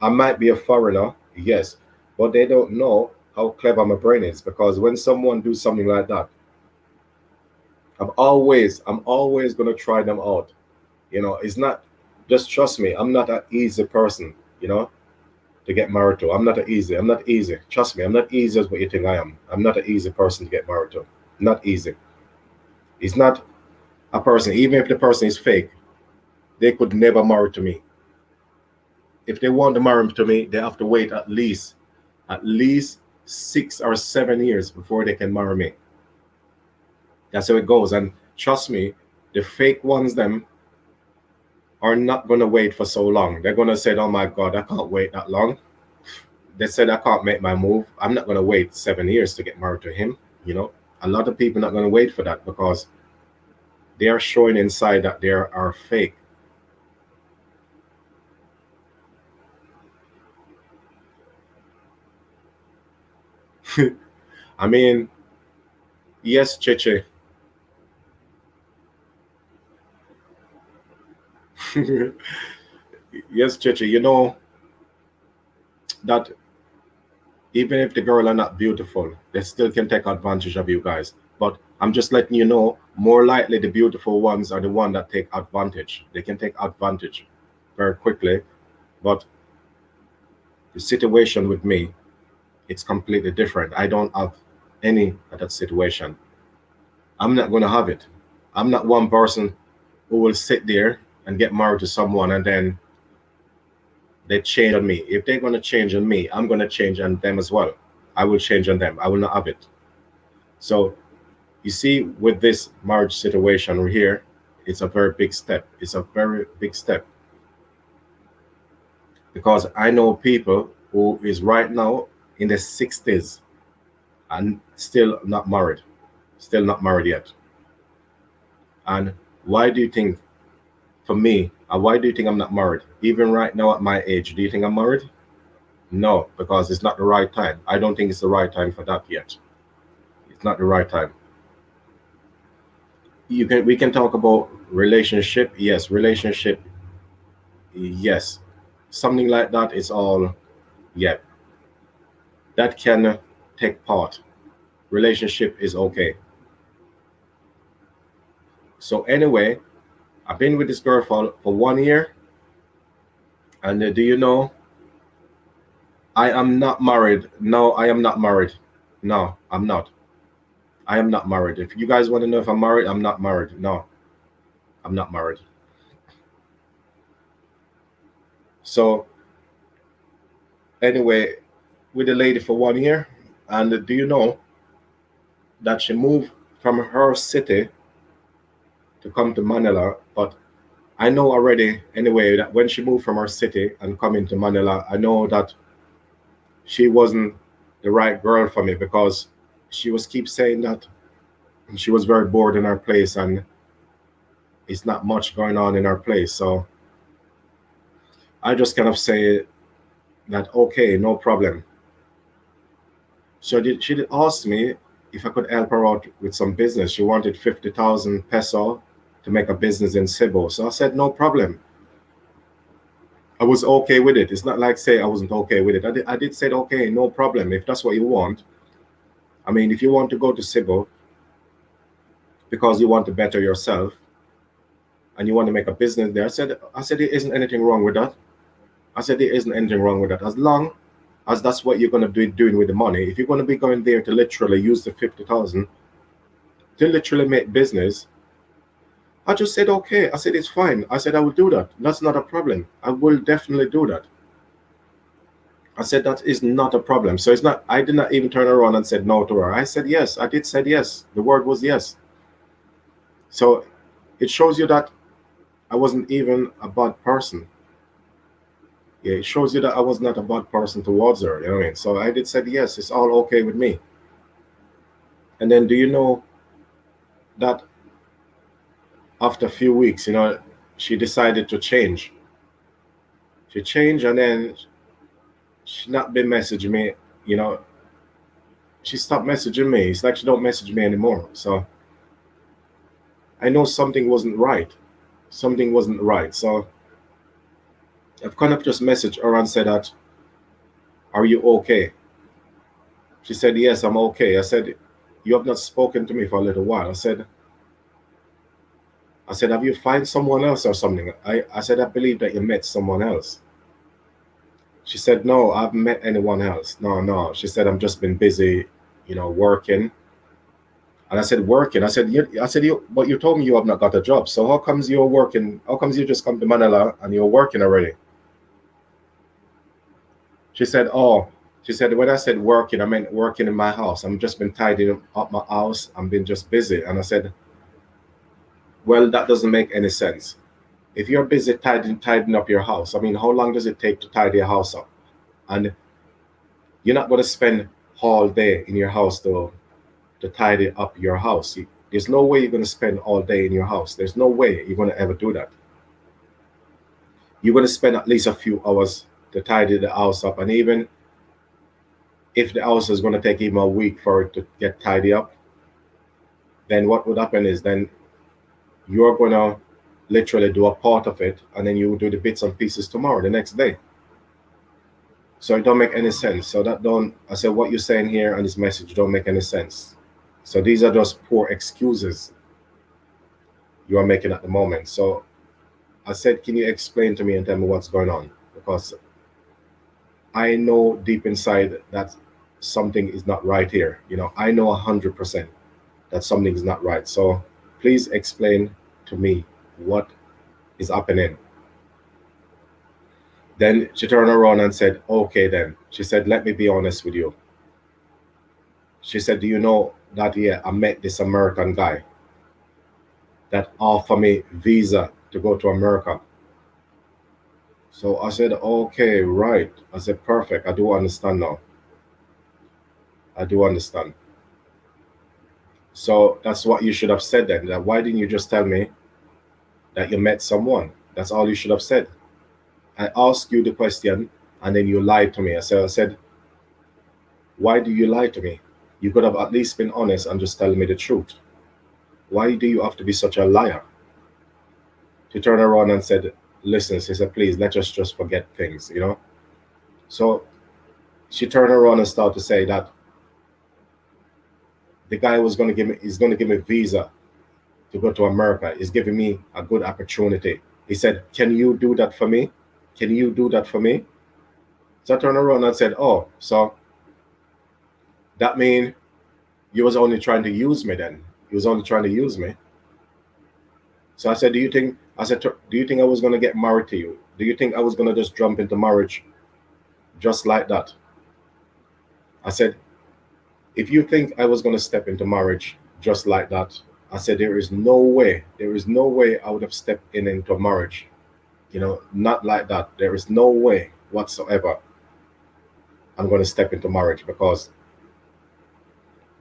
I might be a foreigner, yes, but they don't know how clever my brain is because when someone do something like that, I'm always gonna try them out. You know, it's not just trust me, I'm not an easy person, you know, to get married to. I'm not easy. Trust me, I'm not easy as what you think I am. I'm not an easy person to get married to. Not easy. It's not a person, even if the person is fake, they could never marry to me. If they want to marry to me, they have to wait at least 6 or 7 years before they can marry me. That's how it goes. And trust me, the fake ones them are not gonna wait for so long. They're gonna say, "Oh my God, I can't wait that long." They said I can't make my move. I'm not gonna wait 7 years to get married to him. You know, a lot of people not gonna wait for that because they are showing inside that they are fake. I mean, yes, Cheche. Yes, Cheche. You know that even if the girl are not beautiful, they still can take advantage of you guys. But I'm just letting you know, more likely the beautiful ones are the one that take advantage. They can take advantage very quickly. But the situation with me, it's completely different. I don't have any of that situation. I'm not going to have it. I'm not one person who will sit there and get married to someone and then they change on me. If they're going to change on me, I'm going to change on them as well. I will change on them. I will not have it. So you see, with this marriage situation here, it's a very big step. It's a very big step because I know people who is right now in the 60s and still not married yet. And why do you think, for me, why do you think I'm not married? Even right now at my age, do you think I'm married? No, because it's not the right time. I don't think it's the right time for that yet. It's not the right time. We can talk about relationship. Yes, relationship. Yes, something like that is all. Yeah, that can take part. Relationship is okay. So anyway, I've been with this girl for 1 year, and do you know, I am not married. No, I am not married. No, I'm not. I am not married. If you guys want to know if I'm married, I'm not married. No, I'm not married. So anyway, with the lady for 1 year, and do you know that she moved from her city to come to Manila? But I know already anyway that when she moved from her city and coming to Manila, I know that she wasn't the right girl for me because she was keep saying that she was very bored in her place and it's not much going on in her place. So I just kind of say that okay, no problem. She did ask me if I could help her out with some business. She wanted 50,000 peso to make a business in Cebu. So I said no problem. I was okay with it. It's not like say I wasn't okay with it. I did say okay, no problem. If that's what you want, I mean, if you want to go to Cebu because you want to better yourself and you want to make a business there, I said there isn't anything wrong with that. I said there isn't anything wrong with that as long as that's what you're going to be doing with the money. If you're going to be going there to literally use the 50,000 to literally make business, I just said okay. I said it's fine. I said I will do that. That's not a problem. I will definitely do that. I said that is not a problem. So it's not. I did not even turn around and said no to her. I said yes. I did said yes. The word was yes. So it shows you that I wasn't even a bad person. Yeah, it shows you that I was not a bad person towards her. You know what I mean? So I did said yes. It's all okay with me. And then do you know that after a few weeks, she decided to change. She changed and then she not been messaging me. You know, she stopped messaging me. It's like she don't message me anymore. So I know something wasn't right. Something wasn't right. So I've kind of just messaged her and said that, are you okay? She said, yes, I'm okay. I said, you have not spoken to me for a little while. I said, have you find someone else or something? I said, I believe that you met someone else. She said, no, I haven't met anyone else. No, no. She said, I've just been busy, working. And I said, working. But you told me you have not got a job. So how comes you're working? How comes you just come to Manila and you're working already? She said, oh, she said, when I said working, I meant working in my house. I'm just been tidying up my house. I've been just busy. And I said, well, that doesn't make any sense. If you're busy tidying up your house, I mean, how long does it take to tidy a house up? And you're not going to spend all day in your house to tidy up your house. There's no way you're going to spend all day in your house. There's no way you're going to ever do that. You're going to spend at least a few hours to tidy the house up. And even if the house is going to take even a week for it to get tidy up, then what would happen is then you're going to literally do a part of it and then you will do the bits and pieces tomorrow, the next day. So it don't make any sense. So I said, what you're saying here and this message don't make any sense. So these are just poor excuses you are making at the moment. So I said, can you explain to me and tell me what's going on? Because I know deep inside that something is not right here. I know 100% that something is not right. So please explain to me what is happening. Then she turned around and said, okay, then. She said, let me be honest with you. She said, do you know that, yeah, I met this American guy that offered me visa to go to America. So I said, okay, right. I said, perfect. I do understand now. I do understand. So that's what you should have said then. That why didn't you just tell me that you met someone? That's all you should have said. I asked you the question and then you lied to me. I said, why do you lie to me? You could have at least been honest and just tell me the truth. Why do you have to be such a liar? She turned around and said, listen, she said, please, let us just forget things, you know? So she turned around and started to say that the guy was going to give me, he's going to give me a visa to go to America. He's giving me a good opportunity. He said, can you do that for me? Can you do that for me? So I turned around and said, oh, so that means you was only trying to use me then. He was only trying to use me. So I said, do you think I was going to get married to you? Do you think I was going to just jump into marriage just like that? I said, if you think I was going to step into marriage just like that, I said, there is no way I would have stepped into marriage, you know, not like that. There is no way whatsoever I'm going to step into marriage, because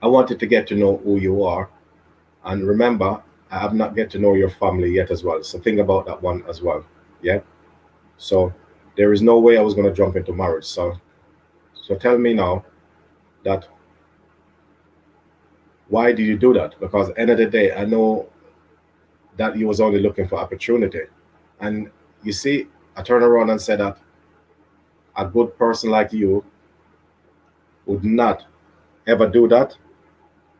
I wanted to get to know who you are. And remember, I have not get to know your family yet as well. So think about that one as well. Yeah. So there is no way I was going to jump into marriage. So tell me now that why did you do that? Because at the end of the day, I know that you was only looking for opportunity. And you see, I turned around and said that a good person like you would not ever do that.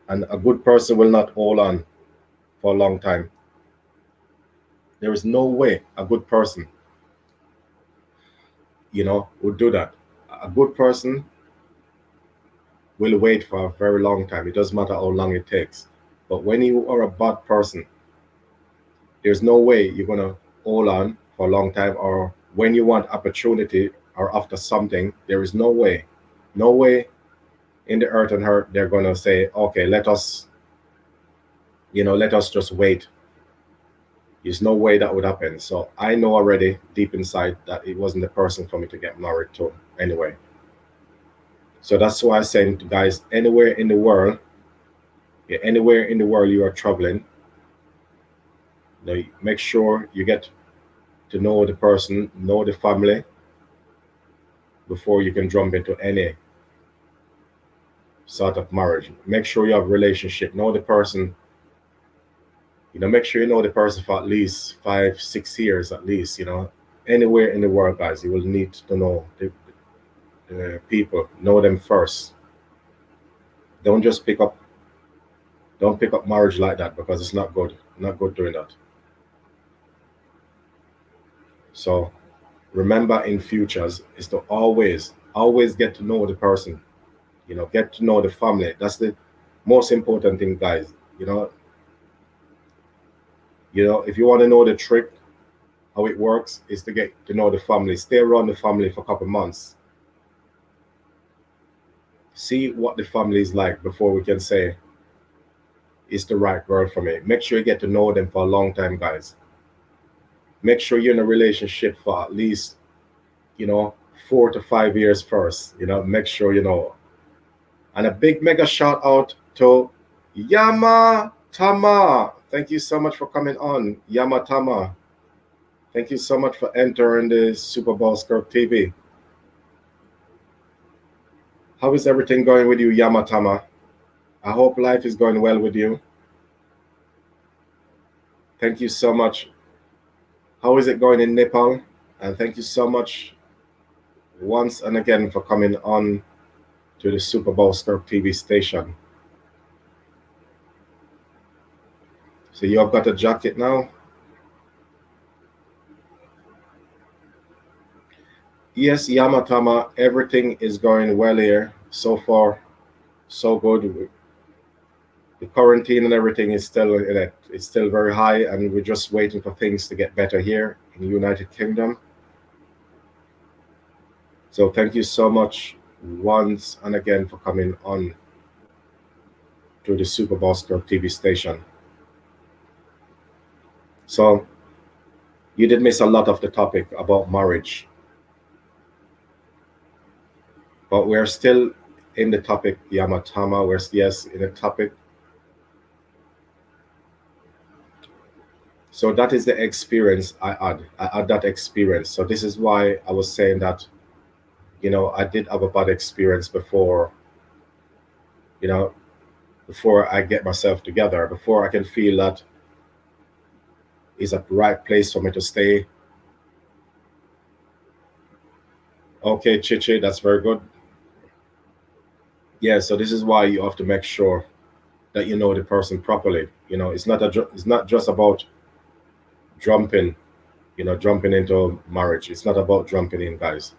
And a good person will not hold on for a long time. There is no way a good person, you know, would do that. A good person will wait for a very long time. It doesn't matter how long it takes. But when you are a bad person, there's no way you're going to hold on for a long time, or when you want opportunity or after something, there is no way in the earth and earth they're going to say, okay, let us just wait. There's no way that would happen. So I know already deep inside that it wasn't the person for me to get married to anyway. So that's why I'm saying to guys, anywhere in the world you are traveling, make sure you get to know the person, know the family, before you can jump into any sort of marriage. Make sure you have a relationship, know the person, make sure you know the person for at least 5-6 years at least, anywhere in the world, guys, you will need to know the people, know them first. Don't pick up marriage like that, because it's not good doing that. So remember, in futures, is to always get to know the person, get to know the family. That's the most important thing, guys. If you want to know the trick, how it works, is to get to know the family. Stay around the family for a couple months. See what the family is like before we can say it's the right girl for me. Make sure you get to know them for a long time, guys. Make sure you're in a relationship for at least, 4 to 5 years first. Make sure you know. And a big mega shout out to Yama Tama. Thank you so much for coming on, Yama Tama. Thank you so much for entering the Super Bowl Scope TV. How is everything going with you, Yama Tama? I hope life is going well with you. Thank you so much. How is it going in Nepal? And thank you so much once and again for coming on to the Super Bowl Scope TV station. So you have got a jacket now? Yes, Yamatama, everything is going well here. So far, so good. The quarantine and everything is still in it. It's still very high, and we're just waiting for things to get better here in the United Kingdom. So thank you so much once and again for coming on to the Super Bowl Scope TV station. So you did miss a lot of the topic about marriage, but we're still in the topic, Yamatama. We're in the topic. So that is the experience I had. I had that experience. So this is why I was saying that, I did have a bad experience before, you know, before I get myself together, before I can feel that is a right place for me to stay. Okay, Chichi, that's very good. Yeah, so this is why you have to make sure that you know the person properly. It's not just about jumping, jumping into marriage. It's not about jumping in, guys.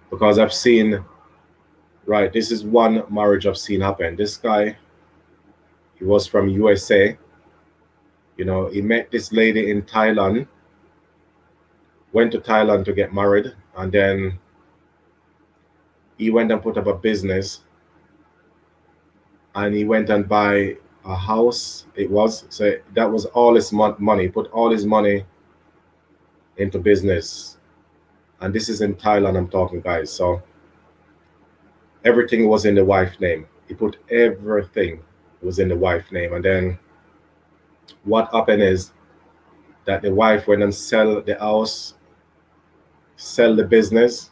Because I've seen, right, this is one marriage I've seen happen. This guy, he was from USA. He met this lady in Thailand, went to Thailand to get married, and then he went and put up a business, and he went and buy a house. It was so that was all his money. Put all his money into business, and this is in Thailand. I'm talking, guys. So everything was in the wife's name. He put everything was in the wife's name, and then what happened is that the wife went and sell the house, sell the business,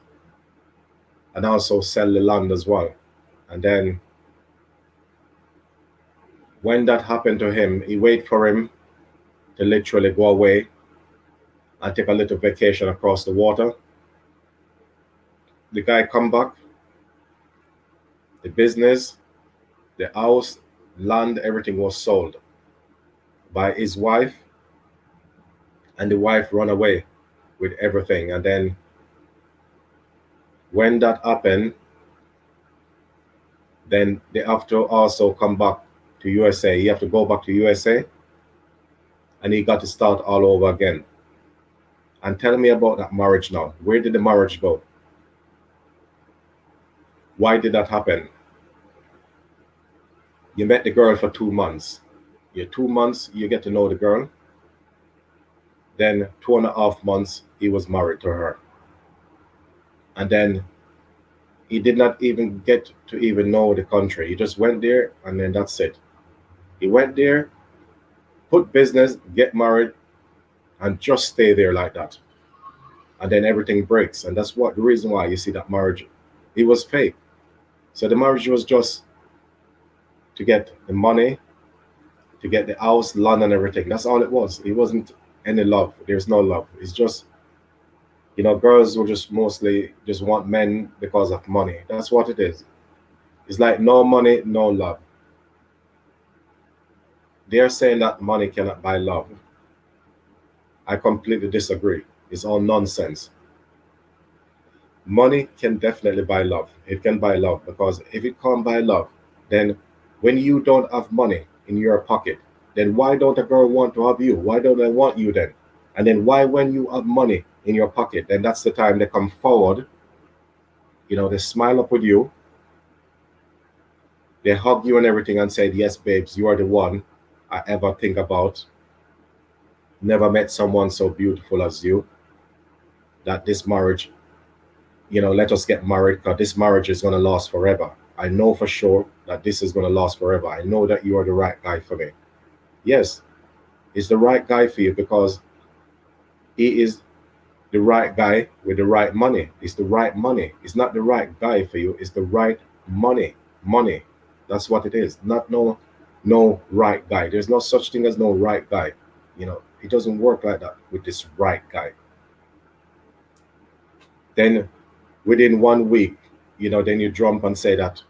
and also sell the land as well. And then when that happened to him, he waited for him to literally go away and take a little vacation across the water. The guy come back, the business, the house, land, everything was sold by his wife, and the wife run away with everything. And then when that happened, then they have to also come back to USA. He have to go back to USA, and he got to start all over again. And tell me about that marriage now. Where did the marriage go? Why did that happen? You met the girl for 2 months. Your 2 months, you get to know the girl. Then 2.5 months, he was married to her. And then he did not even get to even know the country. He just went there, and then that's it. He went there, put business, get married, and just stay there like that. And then everything breaks. And that's the reason why you see that marriage, it was fake. So the marriage was just to get the money, to get the house, land, and everything. That's all it was. It wasn't any love. There's no love. It's just, girls will just mostly just want men because of money. That's what it is. It's like no money, no love. They're saying that money cannot buy love. I completely disagree. It's all nonsense. Money can definitely buy love. It can buy love, because if it can't buy love, then when you don't have money in your pocket, then why don't a girl want to have you? Why don't they want you then? And then why, when you have money in your pocket, then that's the time they come forward, they smile up with you, they hug you and everything and say, yes, babes, you are the one I ever think about. Never met someone so beautiful as you. That this marriage, let us get married, because this marriage is going to last forever. I know for sure that this is going to last forever. I know that you are the right guy for me. Yes, he's the right guy for you, because he is the right guy with the right money. It's the right money. It's not the right guy for you. It's the right money. Money. That's what it is. Not no right guy. There's no such thing as no right guy. It doesn't work like that with this right guy. Then within 1 week, then you jump and say that,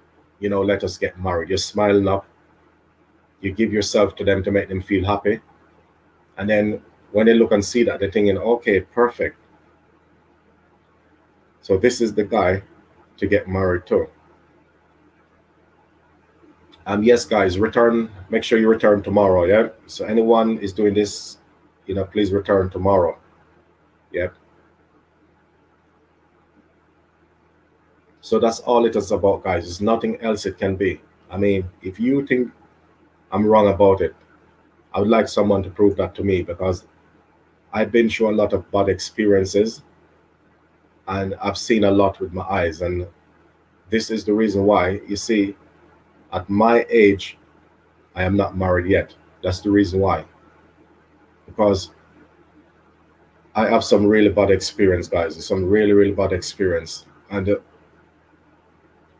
let us get married. You're smiling up. You give yourself to them to make them feel happy. And then when they look and see that, they're thinking, okay, perfect. So this is the guy to get married to. Yes, guys, make sure you return tomorrow. Yeah. So anyone is doing this, please return tomorrow. Yep. So that's all it is about, guys. There's nothing else it can be. I mean, if you think I'm wrong about it, I would like someone to prove that to me, because I've been through a lot of bad experiences, and I've seen a lot with my eyes. And this is the reason why, you see, at my age, I am not married yet. That's the reason why. Because I have some really bad experience, guys. Some really, really bad experience. And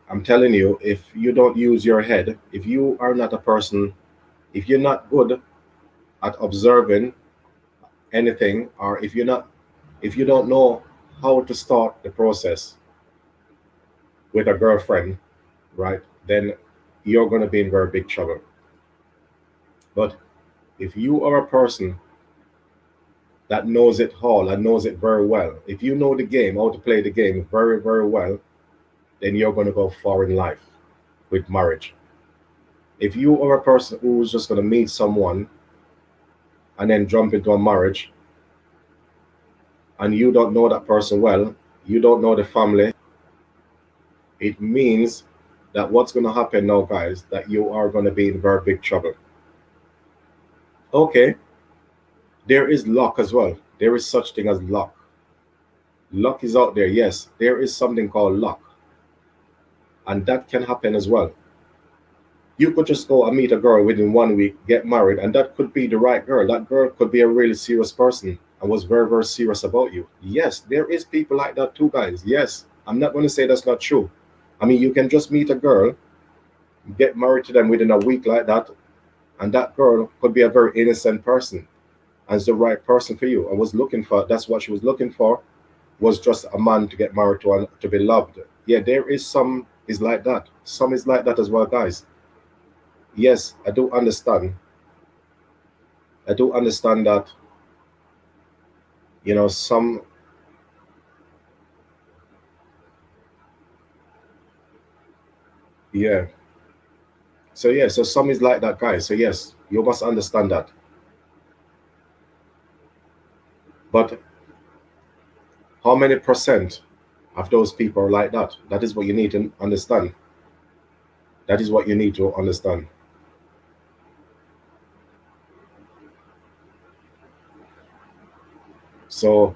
I'm telling you, if you don't use your head, if you are not a person, if you're not good at observing anything, or if you don't know how to start the process with a girlfriend, right, then you're going to be in very big trouble. But if you are a person that knows it all and knows it very well, if you know the game, how to play the game very, very well, then you're going to go far in life with marriage. If you are a person who's just going to meet someone and then jump into a marriage and you don't know that person well, you don't know the family, it means that what's going to happen now, guys, that you are going to be in very big trouble. Okay, there is luck as well. There is such thing as luck. Luck is out there. Yes, there is something called luck, and that can happen as well. You could just go and meet a girl within 1 week, get married, and that could be the right girl. That girl could be a really serious person and was very, very serious about you. Yes, there is people like that too, guys. Yes, I'm not going to say that's not true. I mean, you can just meet a girl, get married to them within a week like that, and that girl could be a very innocent person and is the right person for you and was looking for, that's what she was looking for, was just a man to get married to and to be loved. Yeah, there is some is like that. Some is like that as well, guys. Yes, I do understand. I do understand that, some, yeah. So, yeah, so some is like that, guys. So, yes, you must understand that. But how many percent of those people are like that? That is what you need to understand. That is what you need to understand. So,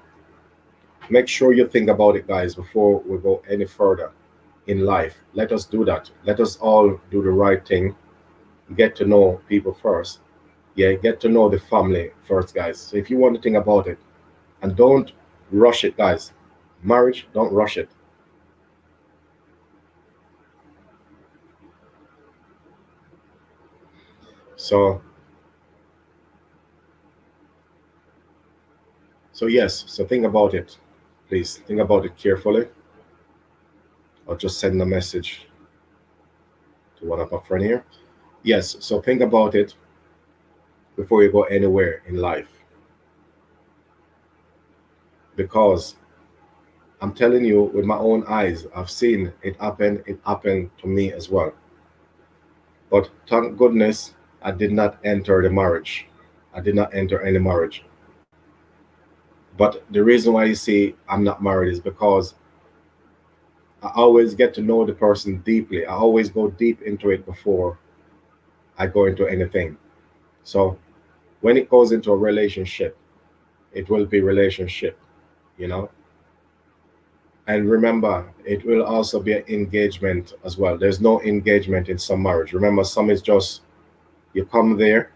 make sure you think about it, guys, before we go any further in life. Let us do that. Let us all do the right thing. Get to know people first. Yeah, get to know the family first, guys. So if you want to think about it, and don't rush it, guys. Marriage, don't rush it. So, yes. So think about it, please. Think about it carefully, or just send a message to one of our friend here. Yes. So think about it before you go anywhere in life, because I'm telling you with my own eyes, I've seen it happen. It happened to me as well. But thank goodness I did not enter the marriage. I did not enter any marriage. But the reason why you see I'm not married is because I always get to know the person deeply. I always go deep into it before I go into anything. So when it goes into a relationship, it will be relationship, you know. And remember, it will also be an engagement as well. There's no engagement in some marriage. Remember, some is just you come there,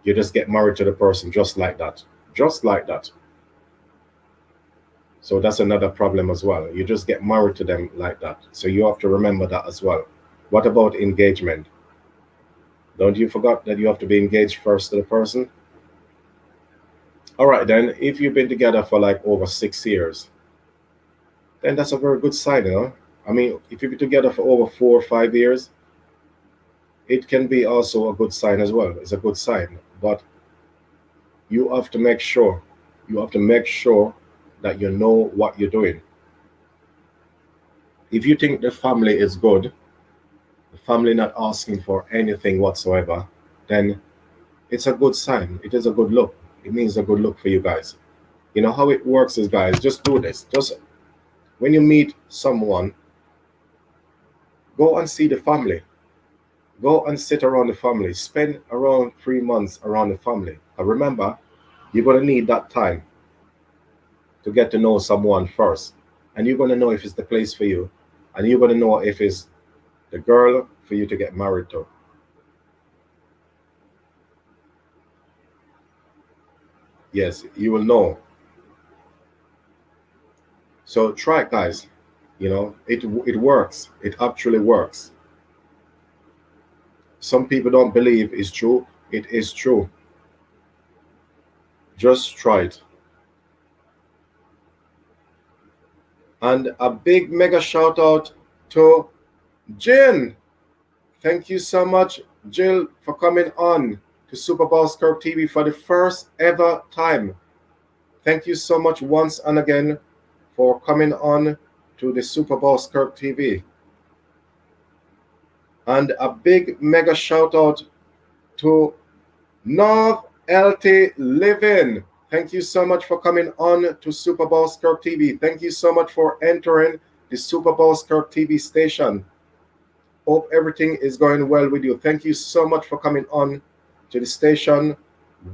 you just get married to the person just like that. Just like that. So that's another problem as well. You just get married to them like that. So you have to remember that as well. What about engagement? Don't you forget that you have to be engaged first to the person? All right, then, if you've been together for like over 6 years, then that's a very good sign, you know. I mean, if you've been together for over 4 or 5 years, it can be also a good sign as well. It's a good sign. But you have to make sure, you have to make sure that you know what you're doing. If you think the family is good, the family not asking for anything whatsoever, then it's a good sign. It is a good look. It means a good look for you guys. You know how it works is, guys, just do this. Just when you meet someone, go and see the family. Go and sit around the family. Spend around 3 months around the family. And remember, you're going to need that time to get to know someone first. And you're going to know if it's the place for you. And you're going to know if it's the girl for you to get married to. Yes, you will know. So try it, guys. It works. It actually works. Some people don't believe it's true. It is true. Just try it. And a big mega shout out to Jin. Thank you so much, Jill, for coming on to Super Bowl Scope TV for the first ever time. Thank you so much once and again for coming on to the Super Bowl Scope TV. And a big mega shout out to North LT Living. Thank you so much for coming on to Super Bowl Scope TV. Thank you so much for entering the Super Bowl Scope TV station. Hope everything is going well with you. Thank you so much for coming on to the station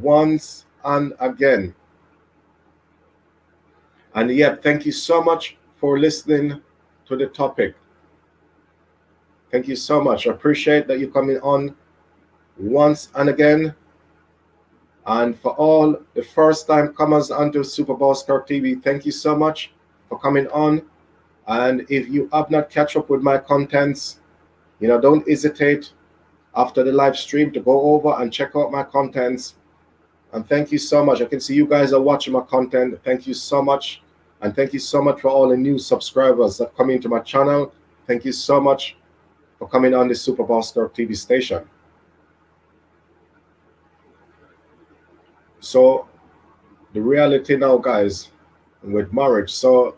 once and again. And yet, thank you so much for listening to the topic. Thank you so much. I appreciate that you coming on once and again. And for all the first time comers onto Super Bowl Scope TV, thank you so much for coming on. And if you have not catch up with my contents, don't hesitate after the live stream to go over and check out my contents. And thank you so much. I can see you guys are watching my content. Thank you so much. And thank you so much for all the new subscribers that come into my channel. Thank you so much for coming on the Super Bowl Scope TV station. So the reality now, guys, with marriage. So,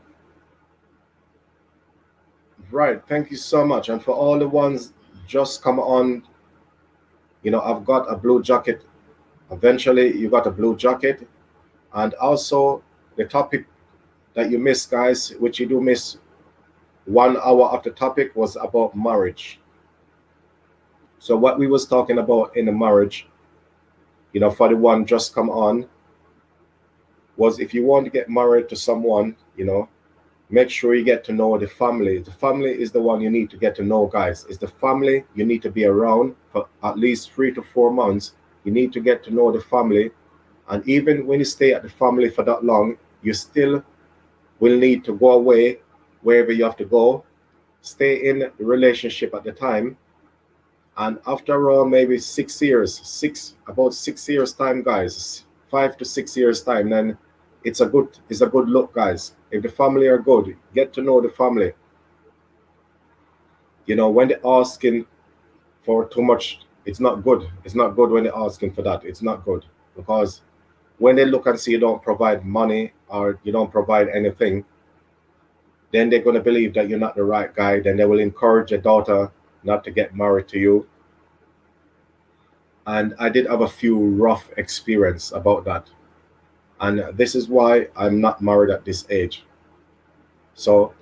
right, thank you so much. And for all the ones just come on, I've got a blue jacket. Eventually, you got a blue jacket. And also the topic that you missed, guys, which you do miss 1 hour of the topic, was about marriage. So what we was talking about in the marriage, for the one just come on, was if you want to get married to someone, make sure you get to know the family. The family is the one you need to get to know, guys. It's the family you need to be around for at least 3 to 4 months. You need to get to know the family. And even when you stay at the family for that long, you still will need to go away wherever you have to go, stay in the relationship at the time. And after around maybe about 6 years time, guys, 5 to 6 years time, then it's a good look, guys. If the family are good, get to know the family. When they're asking for too much, it's not good. It's not good when they're asking for that. It's not good, because when they look and see you don't provide money or you don't provide anything, then they're going to believe that you're not the right guy. Then they will encourage your daughter not to get married to you. And I did have a few rough experience about that. And this is why I'm not married at this age. So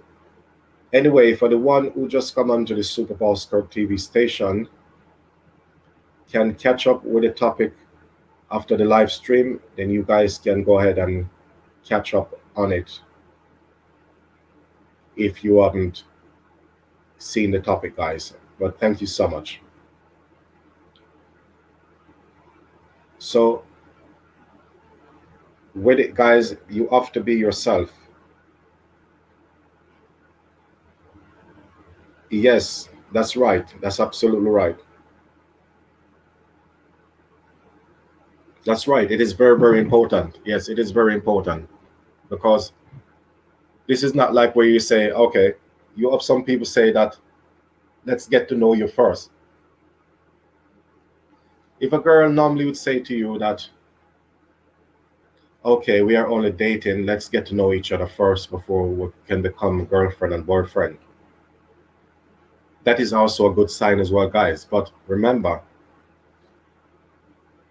anyway, for the one who just come onto the Super Bowl Scope TV station, can catch up with the topic after the live stream, then you guys can go ahead and catch up on it if you haven't seen the topic, guys. But thank you so much. So with it, guys, you have to be yourself. Yes, that's right. That's absolutely right. That's right. It is very, very important. Yes, it is very important, because this is not like where you say, okay, you have some people say that, let's get to know you first. If a girl normally would say to you that, okay, we are only dating, let's get to know each other first before we can become girlfriend and boyfriend, that is also a good sign as well, guys. But remember,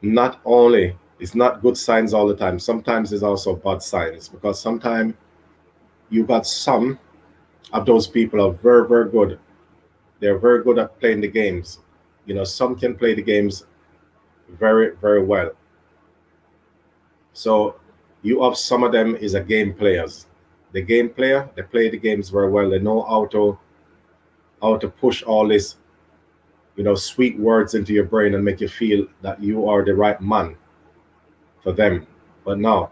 not only it's not good signs all the time, sometimes there's also bad signs, because sometimes you got some of those people are very, very good. They're very good at playing the games. Some can play the games very, very well. So you have some of them is a game players. The game player, they play the games very well. They know how to push all this, sweet words into your brain and make you feel that you are the right man for them. But now,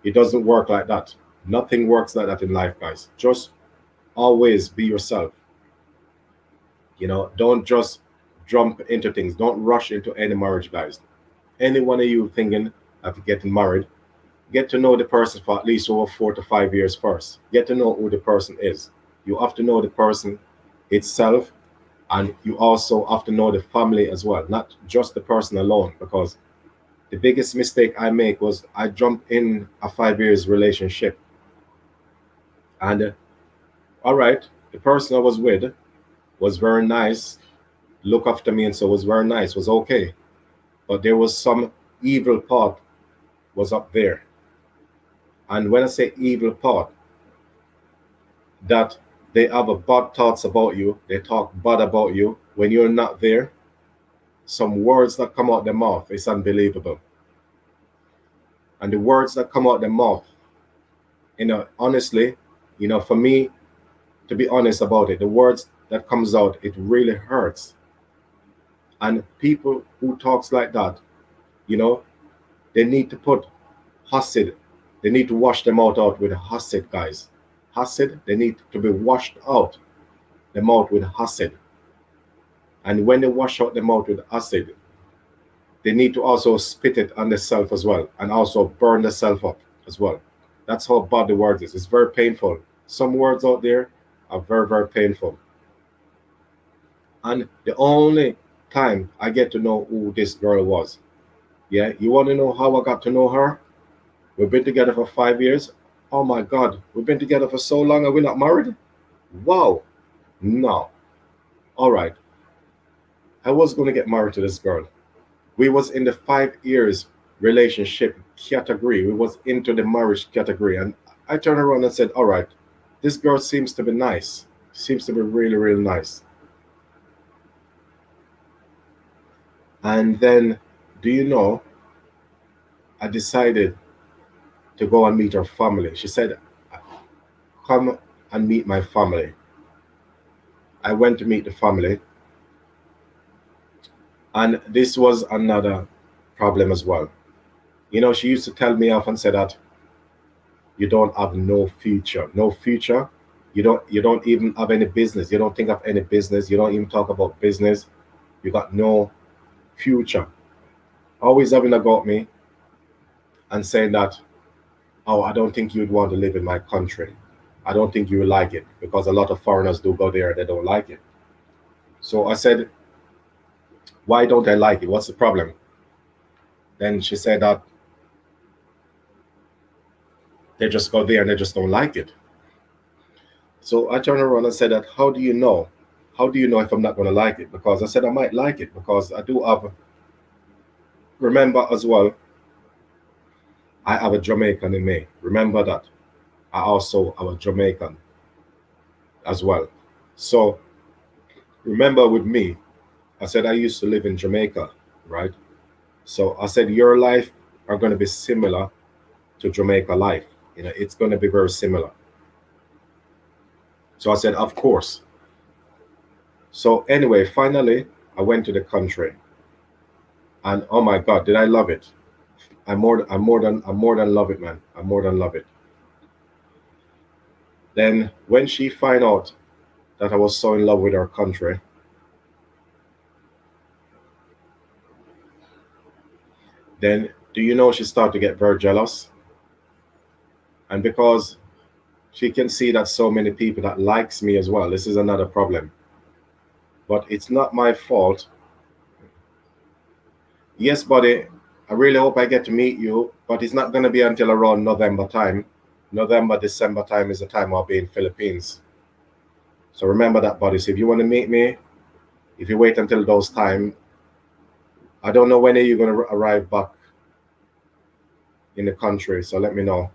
it doesn't work like that. Nothing works like that in life, guys. Just always be yourself. Don't just jump into things. Don't rush into any marriage, guys. Any one of you thinking of getting married, get to know the person for at least over 4 to 5 years first. Get to know who the person is. You have to know the person itself, and you also have to know the family as well, not just the person alone. Because the biggest mistake I make was I jumped in a 5 years relationship, and all right, the person I was with was very nice, look after me, and so was very nice, was okay. But there was some evil part was up there. And when I say evil part, that they have a bad thoughts about you, they talk bad about you when you're not there. Some words that come out their mouth is unbelievable. And the words that come out their mouth, honestly, for me, to be honest about it, the words that comes out, it really hurts. And people who talks like that, they need to put acid. They need to wash them out with acid, guys. Acid, they need to be washed out the mouth with acid. And when they wash out the mouth with acid, they need to also spit it on themselves as well, and also burn themselves up as well. That's how bad the word is. It's very painful. Some words out there are very, very painful. And the only time I get to know who this girl was, yeah, you want to know how I got to know her? We've been together for 5 years. Oh my God, we've been together for so long and we're not married? Wow. No. All right. I was going to get married to this girl. We was in the 5 years relationship category. We was into the marriage category. And I turned around and said, all right, this girl seems to be nice. Seems to be really, really nice. And then, do you know, I decided to go and meet her family. She said, come and meet my family. I went to meet the family. And this was another problem as well. She used to tell me off and say that you don't have no future. No future. You don't even have any business. You don't think of any business. You don't even talk about business. You got no future. Always having a go at me and saying that, oh, I don't think you'd want to live in my country. I don't think you would like it, because a lot of foreigners do go there and they don't like it. So I said, why don't I like it? What's the problem? Then she said that they just go there and they just don't like it. So I turned around and said that, how do you know? How do you know if I'm not going to like it? Because I said I might like it, because I do have, remember as well, I have a Jamaican in me. Remember that. I also have a Jamaican as well. So remember with me, I said I used to live in Jamaica, right? So I said your life are going to be similar to Jamaica life. It's going to be very similar. So I said, of course. So anyway, finally, I went to the country, and oh my God, did I love it? I more than love it, man. I more than love it. Then when she find out that I was so in love with her country, then do you know she started to get very jealous? And because she can see that so many people that likes me as well, this is another problem. But it's not my fault. Yes, buddy, I really hope I get to meet you, but it's not going to be until around November time. November, December time is the time I'll be in Philippines. So remember that, buddy. So if you want to meet me, if you wait until those time, I don't know when you're going to arrive back in the country, so let me know.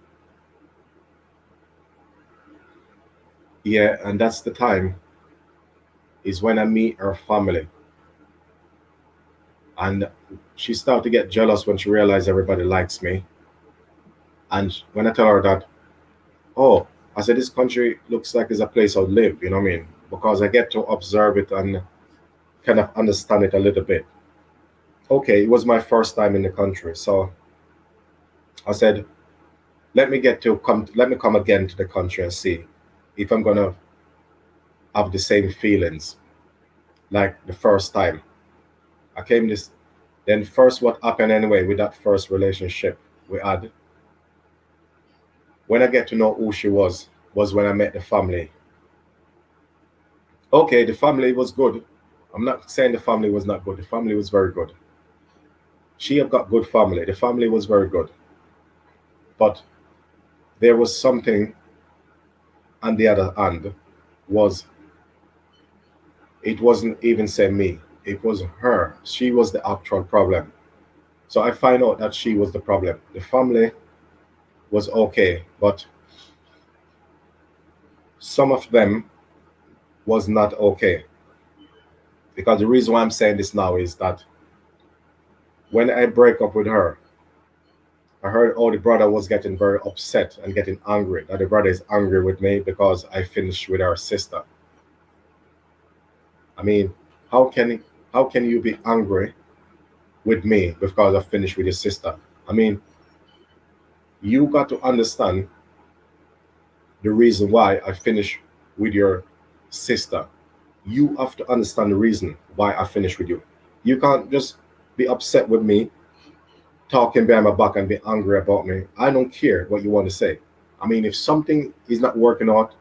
Yeah, and that's the time is when I meet her family. And she started to get jealous when she realized everybody likes me. And when I tell her that, oh, I said, this country looks like it's a place I'd live, you know what I mean? Because I get to observe it and kind of understand it a little bit. Okay, it was my first time in the country, so I said, let me come again to the country and see if I'm gonna have the same feelings like the first time. I came this then first what happened anyway with that first relationship we had, when I get to know who she was when I met the family. Okay, the family was good. I'm not saying the family was not good. The family was very good. She have got good family. The family was very good. But there was something on the other hand was it wasn't even say me. It was her. She was the actual problem. So I find out that she was the problem. The family was okay, but some of them was not okay. Because the reason why I'm saying this now is that when I break up with her, I heard the brother was getting very upset and getting angry. That the brother is angry with me because I finished with her sister. I mean, how can you be angry with me because I finished with your sister? I mean, you got to understand the reason why I finished with your sister. You have to understand the reason why I finished with you. You can't just be upset with me, talking behind my back and be angry about me. I don't care what you want to say. I mean, if something is not working out,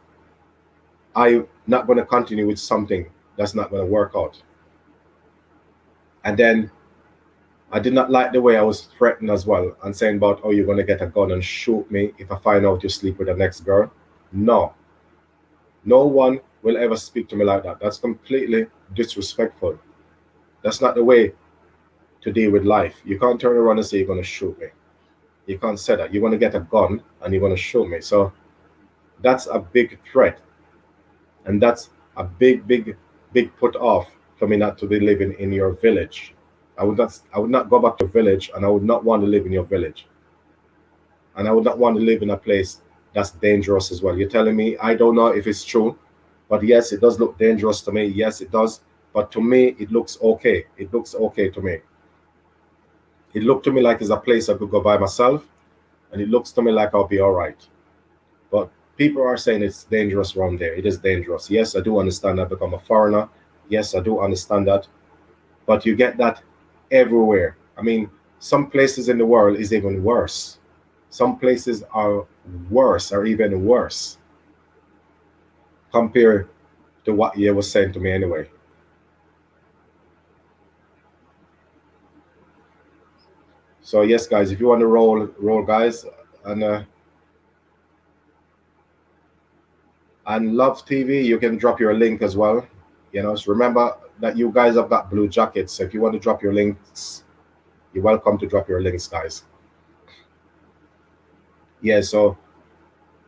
I'm not going to continue with something that's not going to work out. And then I did not like the way I was threatened as well and saying about, oh, you're going to get a gun and shoot me if I find out you sleep with the next girl. No. No one will ever speak to me like that. That's completely disrespectful. That's not the way to deal with life. You can't turn around and say you're going to shoot me. You can't say that. You're going to get a gun and you're going to shoot me. So that's a big threat. And that's a big, big, big put off for me not to be living in your village. I would not go back to village, and I would not want to live in your village. And I would not want to live in a place that's dangerous as well. You're telling me, I don't know if it's true, but yes, it does look dangerous to me. Yes, it does. But to me, it looks okay. It looks okay to me. It looked to me like it's a place I could go by myself, and it looks to me like I'll be all right. But people are saying it's dangerous around there. It is dangerous. Yes, I do understand that. Become a foreigner. Yes, I do understand that. But you get that everywhere. I mean, some places in the world is even worse. Some places are worse, or even worse, compared to what you was saying to me anyway. So yes, guys, if you want to roll, guys, and Love TV, you can drop your link as well. So remember that you guys have got blue jackets. So if you want to drop your links, you're welcome to drop your links, guys. Yeah, so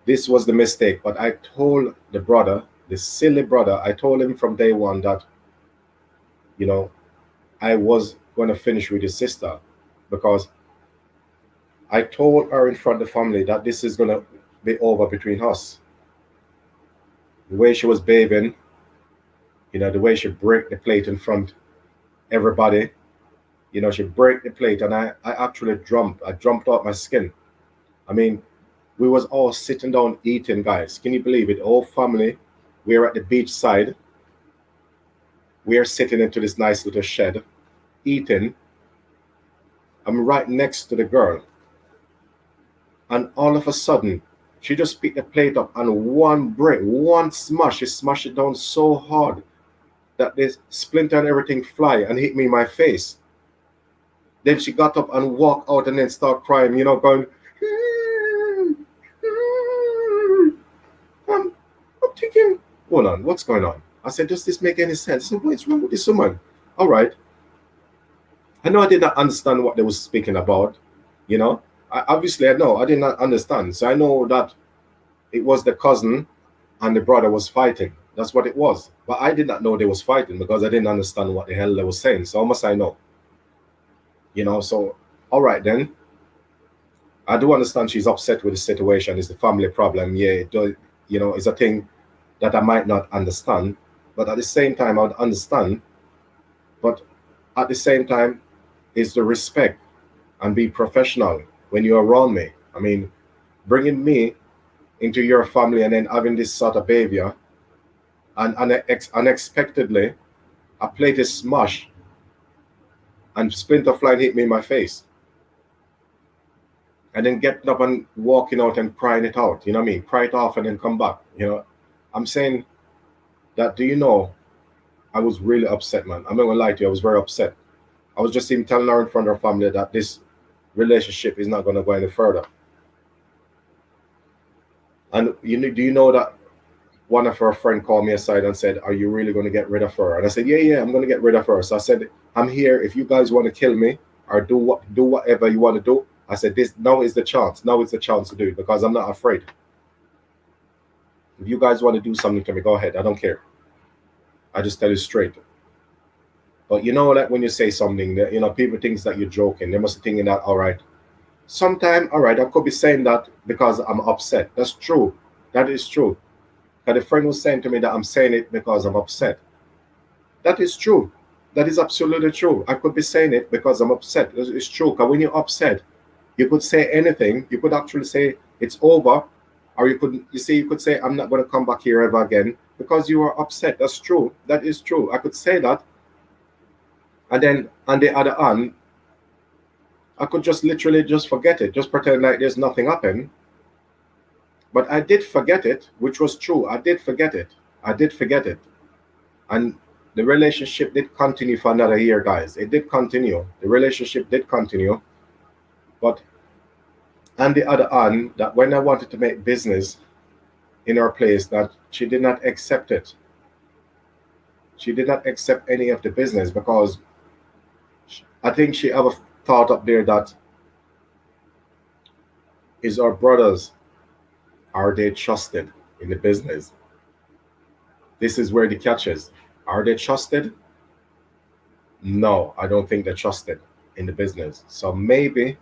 this was the mistake. But I told the brother, the silly brother, I told him from day one that, I was going to finish with his sister, because I told her in front of the family that this is going to be over between us. The way she was bathing, the way she break the plate in front everybody, she break the plate, and I actually jumped out my skin. I mean, we was all sitting down eating, guys. Can you believe it? The whole family, we are at the beach side. We are sitting into this nice little shed, eating. I'm right next to the girl. And all of a sudden, she just picked the plate up, and one smash, she smashed it down so hard that this splinter and everything fly and hit me in my face. Then she got up and walked out and then start crying, going, I'm thinking, hold on, what's going on? I said, does this make any sense? I said, what's wrong with this woman? All right. I know I did not understand what they were speaking about, Obviously, I know I did not understand. So I know that it was the cousin and the brother was fighting. That's what it was. But I did not know they was fighting because I didn't understand what the hell they was saying. So how must I know? So all right then. I do understand she's upset with the situation. It's the family problem. Yeah, it does, it's a thing that I might not understand. But at the same time, I would understand. But at the same time, it's the respect and be professional. when you're around me. I mean, bringing me into your family and then having this sort of behavior, and unexpectedly, a plate is smashed and splinter fly hit me in my face. And then getting up and walking out and crying it out, you know what I mean? Cry it off and then come back, you know? I'm saying that, do you know, I was really upset, man. I'm not gonna lie to you, I was very upset. I was just even telling her in front of her family that this relationship is not gonna go any further. And do you know that one of her friends called me aside and said, "Are you really going to get rid of her?" And I said, "Yeah, I'm going to get rid of her." So I said, "I'm here. If you guys want to kill me or do whatever you want to do," I said, "This now is the chance. Now is the chance to do it because I'm not afraid. If you guys want to do something to me, go ahead. I don't care. I just tell you straight." But you know that when you say something, that, you know, people think that you're joking. They must be thinking that, all right. Sometime, all right, I could be saying that because I'm upset. That's true. That is true. And a friend was saying to me that I'm saying it because I'm upset. That is true. That is absolutely true. I could be saying it because I'm upset. It's true. Because when you're upset, you could say anything. You could actually say it's over, or you could say I'm not going to come back here ever again because you are upset. That's true. That is true. I could say that, and then on the other hand, I could just literally just forget it, just pretend like there's nothing happened. But I did forget it, which was true. I did forget it. And the relationship did continue for another year, guys. It did continue. The relationship did continue. But on the other hand, that when I wanted to make business in her place, that she did not accept it. She did not accept any of the business because I think she ever thought up there that is our brothers, are they trusted in the business? This is where the catch is. Are they trusted? No, I don't think they're trusted in the business. So maybe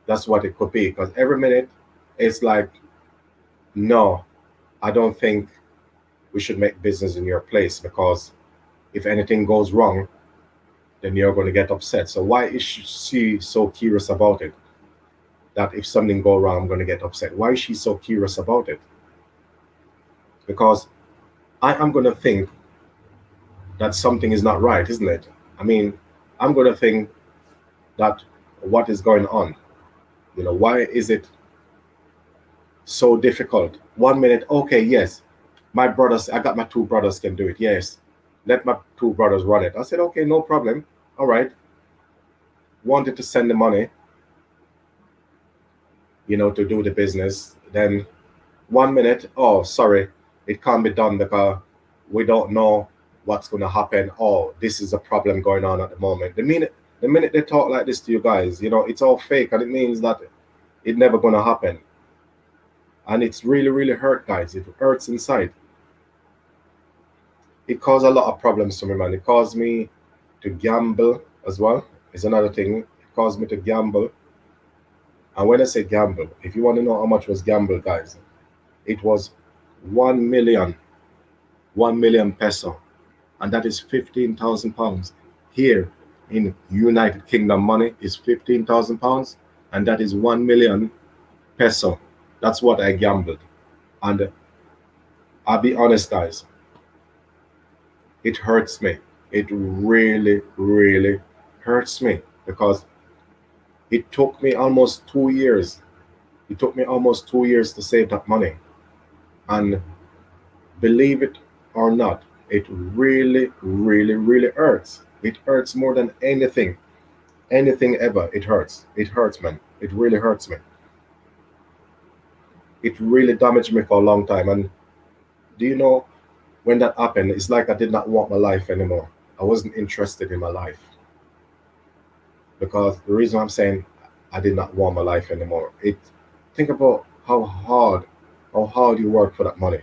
that's what it could be. Because every minute it's like, no, I don't think we should make business in your place because if anything goes wrong, then you're going to get upset. So why is she so curious about it? That if something go wrong, I'm going to get upset. Why is she so curious about it? Because I am going to think that something is not right, isn't it? I mean, I'm going to think that what is going on? You know, why is it so difficult? 1 minute, okay, yes, my brothers, I got my two brothers can do it. Yes, let my two brothers run it. I said, okay, no problem. All right. Wanted to send the money, you know, to do the business. Then 1 minute, oh, sorry, it can't be done because we don't know what's going to happen. Oh, this is a problem going on at the moment. The minute they talk like this to you guys, you know, it's all fake, and it means that it's never going to happen. And it's really, really hurt, guys. It hurts inside. It caused a lot of problems to me, man. It caused me to gamble as well. Is another thing. It caused me to gamble. And when I say gamble, if you want to know how much was gamble, guys, it was 1 million, 1 million peso, and that is 15,000 pounds. Here in United Kingdom, money is 15,000 pounds, and that is 1 million peso. That's what I gambled. And I'll be honest, guys, it hurts me. It really, really hurts me because it took me almost 2 years. It took me almost 2 years to save that money. And believe it or not, it really, really, really hurts. It hurts more than anything. Anything ever. It hurts. It hurts, man. It really hurts me. It really damaged me for a long time. And do you know, when that happened, it's like I did not want my life anymore. I wasn't interested in my life. Because the reason I'm saying I did not want my life anymore, think about how hard you work for that money.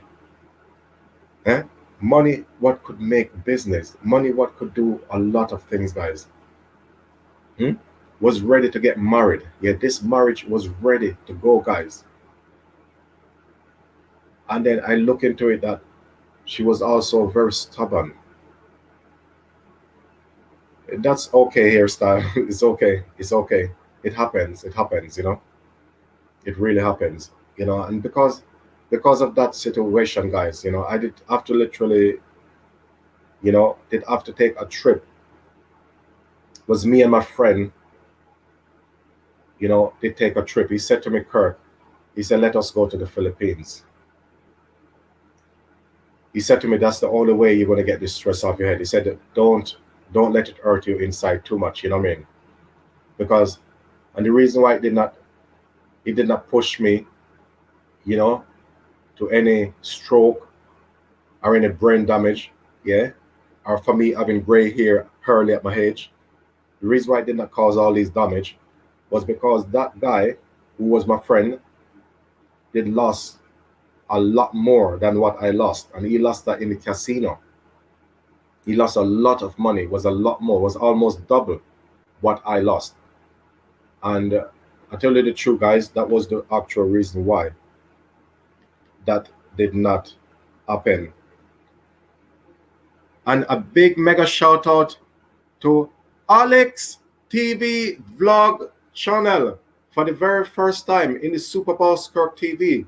Eh? Money, what could make business? Money, what could do a lot of things, guys. Was ready to get married. Yeah, this marriage was ready to go, guys. And then I look into it that she was also very stubborn. That's okay, hairstyle. It's okay. It's okay. it happens. It happens, you know. It really happens, you know. And because of that situation, guys, you know, I did have to literally, you know, did have to take a trip. It was me and my friend, you know, did take a trip. He said to me, Kirk, he said, let us go to the Philippines. He said to me, that's the only way you're going to get this stress off your head. He said, don't let it hurt you inside too much, you know what I mean? Because, and the reason why it did not push me, you know, to any stroke or any brain damage, yeah, or for me having gray hair early at my age. The reason why it did not cause all these damage was because that guy, who was my friend, did lost a lot more than what I lost, and he lost that in the casino. He lost a lot of money. Was a lot more. Was almost double what I lost. And I tell you the truth, guys, that was the actual reason why that did not happen. And a big mega shout out to Alex TV vlog channel for the very first time in the Super Boss Kirk TV.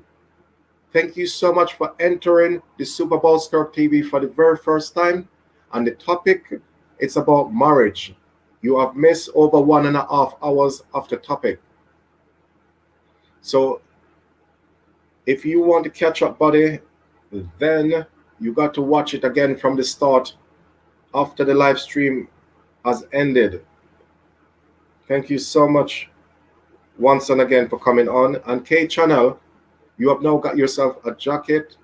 Thank you so much for entering the Super Boss Kirk TV for the very first time. And the topic, it's about marriage. You have missed over 1.5 hours of the topic. So if you want to catch up, buddy, then you got to watch it again from the start after the live stream has ended. Thank you so much once and again for coming on. And K Channel, you have now got yourself a jacket.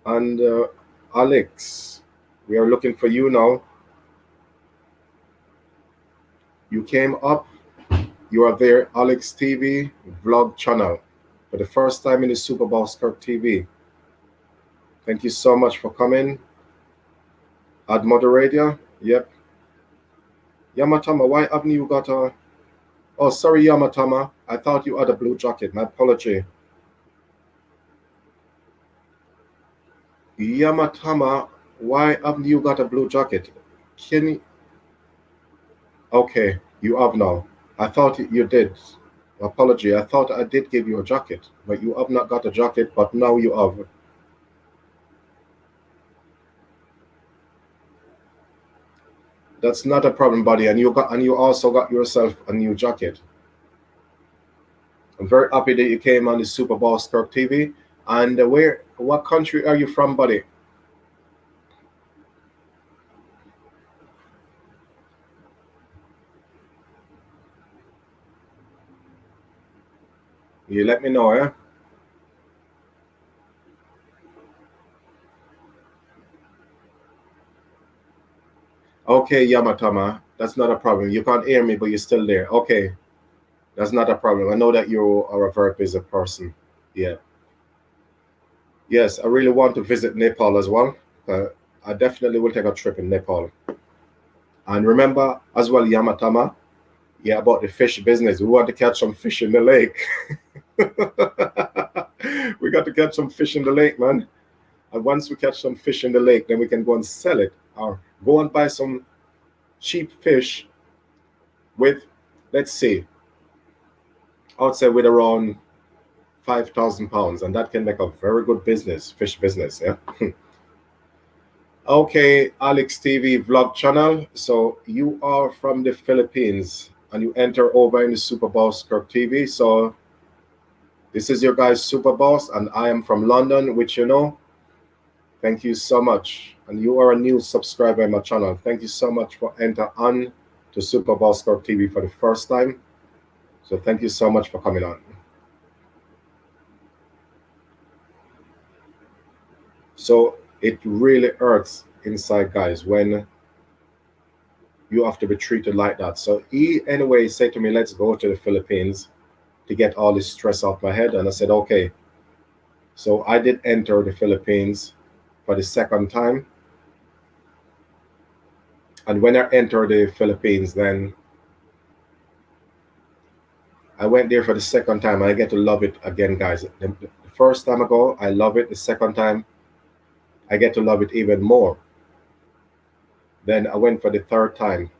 And Alex, we are looking for you now. You came up. You are there, Alex TV vlog channel, for the first time in the Super Boss Kirk TV. Thank you so much for coming. Add moderator. Yep. Yamatama, why haven't you got a... Oh, sorry, Yamatama. I thought you had a blue jacket. My apology. Yamatama, why haven't you got a blue jacket? Can you... Okay, you have now. I thought you did. Apology. I thought I did give you a jacket, but you have not got a jacket, but now you have. That's not a problem, buddy. And you also got yourself a new jacket. I'm very happy that you came on the Super Boss Kirk TV. And what country are you from, buddy? You let me know, eh? Okay, Yamatama, that's not a problem. You can't hear me, but you're still there. Okay, that's not a problem. I know that you are a very busy person. Yeah. Yes, I really want to visit Nepal as well. I definitely will take a trip in Nepal. And remember as well, Yamatama, yeah, about the fish business. We want to catch some fish in the lake. We got to catch some fish in the lake, man. And once we catch some fish in the lake, then we can go and sell it or go and buy some cheap fish with, let's say, outside with around 5,000 pounds, and that can make a very good business, fish business. Yeah. Okay, Alex TV vlog channel. So you are from the Philippines and you enter over in the Super Boss Kirk TV. So this is your guys Super Boss, and I am from London, which you know. Thank you so much. And you are a new subscriber in my channel. Thank you so much for enter on to Super Boss Kirk TV for the first time. So thank you so much for coming on. So it really hurts inside, guys, when you have to be treated like that. So he anyway said to me, let's go to the Philippines to get all this stress off my head. And I said, okay. So I did enter the Philippines for the second time. And when I entered the Philippines, then I went there for the second time. I get to love it again, guys. The first time I go, I love it. The second time, I get to love it even more. Then I went for the third time.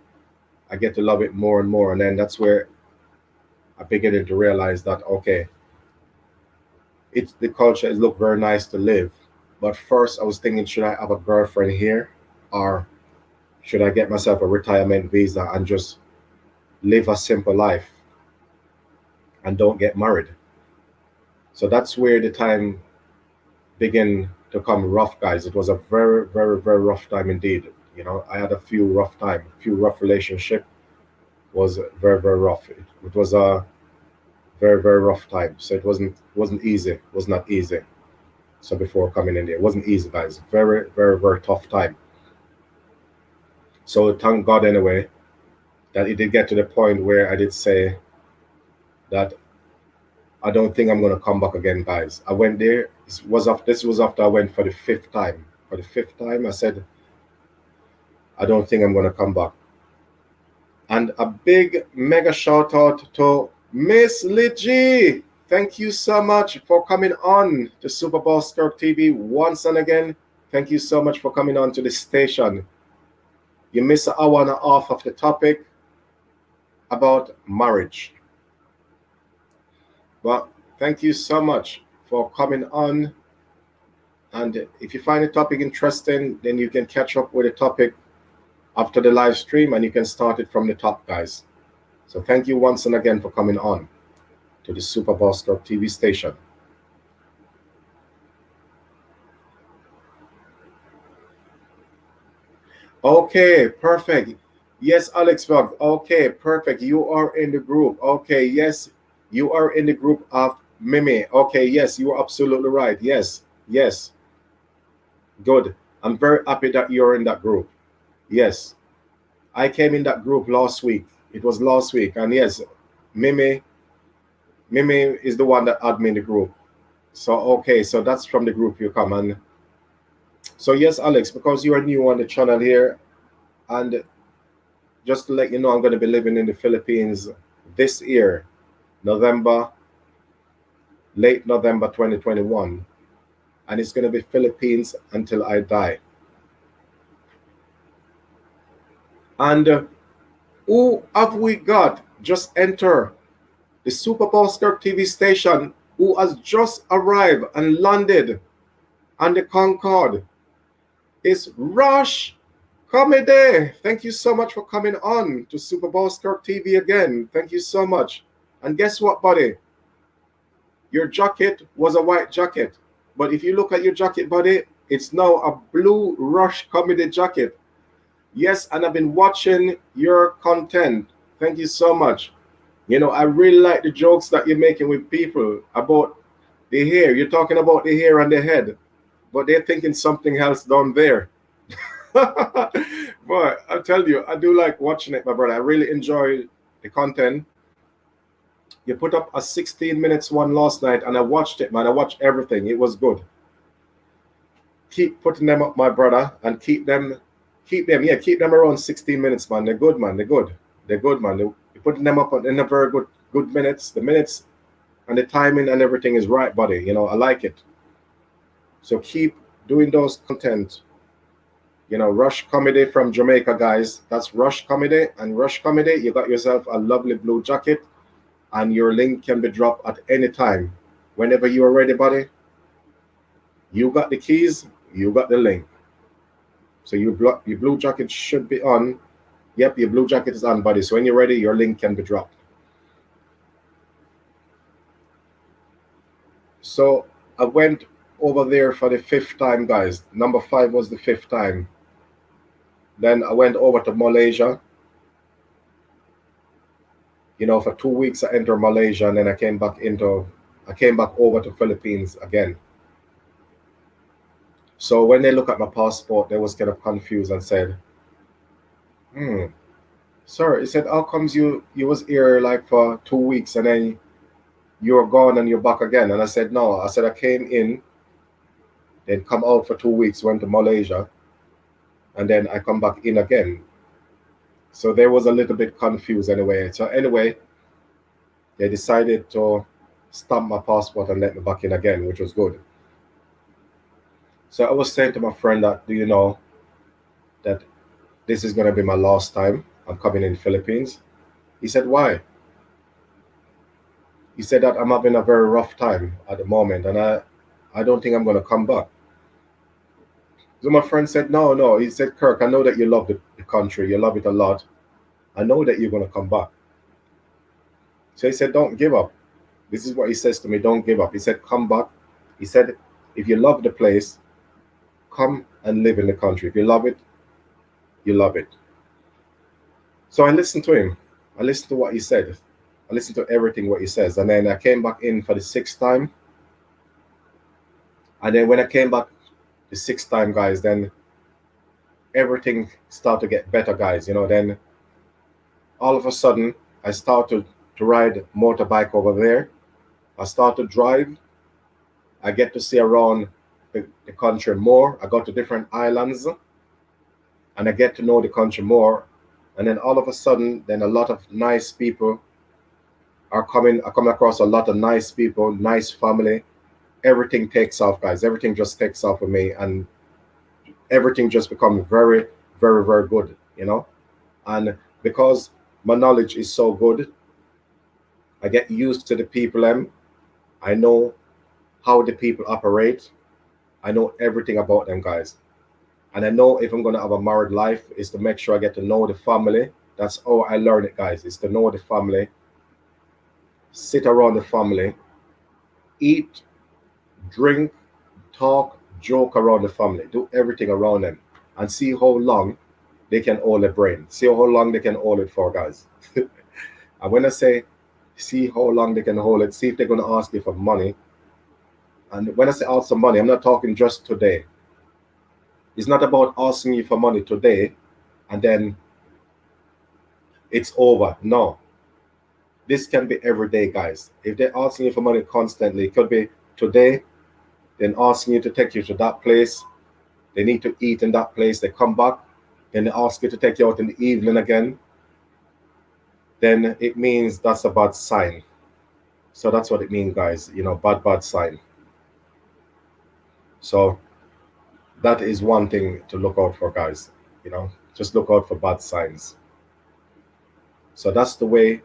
I get to love it more and more. And then that's where I beginning to realize that okay, it's the culture is look very nice to live. But first I was thinking, should I have a girlfriend here, or should I get myself a retirement visa and just live a simple life and don't get married? So that's where the time began to come rough, guys. It was a very, very, very rough time indeed. You know, I had a few rough time, a few rough relationship. Was very, very rough. It was a very, very rough time. So it wasn't easy. It was not easy. So before coming in there, it wasn't easy, guys. Very, very, very tough time. So thank God anyway that it did get to the point where I did say that I don't think I'm gonna come back again, guys. I went there. This was after I went for the fifth time. For the fifth time, I said I don't think I'm gonna come back. And a big mega shout out to Miss Lidgy. Thank you so much for coming on to Super Bowl Skirt TV once and again. Thank you so much for coming on to the station. You miss an hour and a half of the topic about marriage. But thank you so much for coming on. And if you find the topic interesting, then you can catch up with the topic after the live stream and you can start it from the top, guys. So thank you once and again for coming on to the Super Bowl Skirt TV station. Okay, perfect. Yes, Alex Vlog. Okay, perfect. You are in the group. Okay, yes, you are in the group of Mimi. Okay, yes, you are absolutely right. Yes, yes. Good. I'm very happy that you're in that group. Yes. I came in that group last week. It was last week. And yes, Mimi is the one that added me in the group. So okay, so that's from the group you come. And so yes, Alex, because you are new on the channel here, and just to let you know, I'm going to be living in the Philippines this year, November, late November 2021. And it's going to be Philippines until I die. And who have we got? Just enter the Super Bowl Skirt TV station, who has just arrived and landed on the Concorde. It's Rush Comedy. Thank you so much for coming on to Super Bowl Skirt TV again. Thank you so much. And guess what, buddy? Your jacket was a white jacket. But if you look at your jacket, buddy, it's now a blue Rush Comedy jacket. Yes, and I've been watching your content. Thank you so much. You know, I really like the jokes that you're making with people about the hair. You're talking about the hair on the head, but they're thinking something else down there. But I tell you, I do like watching it, my brother. I really enjoy the content. You put up a 16 minutes one last night, and I watched it, man. I watched everything. It was good. Keep putting them up, my brother, and keep them around 16 minutes, man. They're good, man. They're good. They're good, man. You're putting them up in a very good minutes. The minutes and the timing and everything is right, buddy. You know, I like it. So keep doing those content. You know, Rush Comedy from Jamaica, guys. That's Rush Comedy. And Rush Comedy, you got yourself a lovely blue jacket, and your link can be dropped at any time. Whenever you are ready, buddy, you got the keys, you got the link. So your blue jacket should be on. Yep, your blue jacket is on, buddy. So when you're ready, your link can be dropped. So I went over there for the fifth time, guys. Number 5 was the fifth time. Then I went over to Malaysia. You know, for 2 weeks I entered Malaysia, and then I came back over to Philippines again. So when they look at my passport, they was kind of confused and said, sir, he said, how comes you was here like for 2 weeks and then you're gone and you're back again? And I said, no. I said, I came in, then come out for 2 weeks, went to Malaysia, and then I come back in again. So they was a little bit confused anyway. So anyway, they decided to stamp my passport and let me back in again, which was good. So I was saying to my friend that, do you know that this is going to be my last time I'm coming in the Philippines? He said, why? He said that I'm having a very rough time at the moment, and I don't think I'm going to come back. So my friend said, no, no. He said, Kirk, I know that you love the country. You love it a lot. I know that you're going to come back. So he said, don't give up. This is what he says to me, don't give up. He said, come back. He said, if you love the place, come and live in the country. If you love it, you love it. So I listened to him. I listened to what he said. I listened to everything what he says. And then I came back in for the sixth time. And then when I came back the sixth time, guys, then everything started to get better, guys. Then all of a sudden, I started to ride motorbike over there. I started to drive. I get to see around the country more. I go to different islands and I get to know the country more. And then all of a sudden, then a lot of nice people are coming. I come across a lot of nice people, nice family. Everything takes off, guys. Everything just takes off for me, and everything just becomes very, very, very good, And because my knowledge is so good, I get used to the people. I know how the people operate. I know everything about them, guys. And I know if I'm going to have a married life, is to make sure I get to know the family. That's how I learn it, guys, is to know the family, sit around the family, eat, drink, talk, joke around the family, do everything around them, and see how long they can hold a brain. See how long they can hold it for, guys. And when I say see how long they can hold it, see if they're going to ask you for money. And when I say ask for money, I'm not talking just today. It's not about asking you for money today and then it's over. No. This can be every day, guys. If they're asking you for money constantly, it could be today, then asking you to take you to that place. They need to eat in that place. They come back, then they ask you to take you out in the evening again. Then it means that's a bad sign. So that's what it means, guys. Bad sign. So that is one thing to look out for, guys. Just look out for bad signs. So that's the way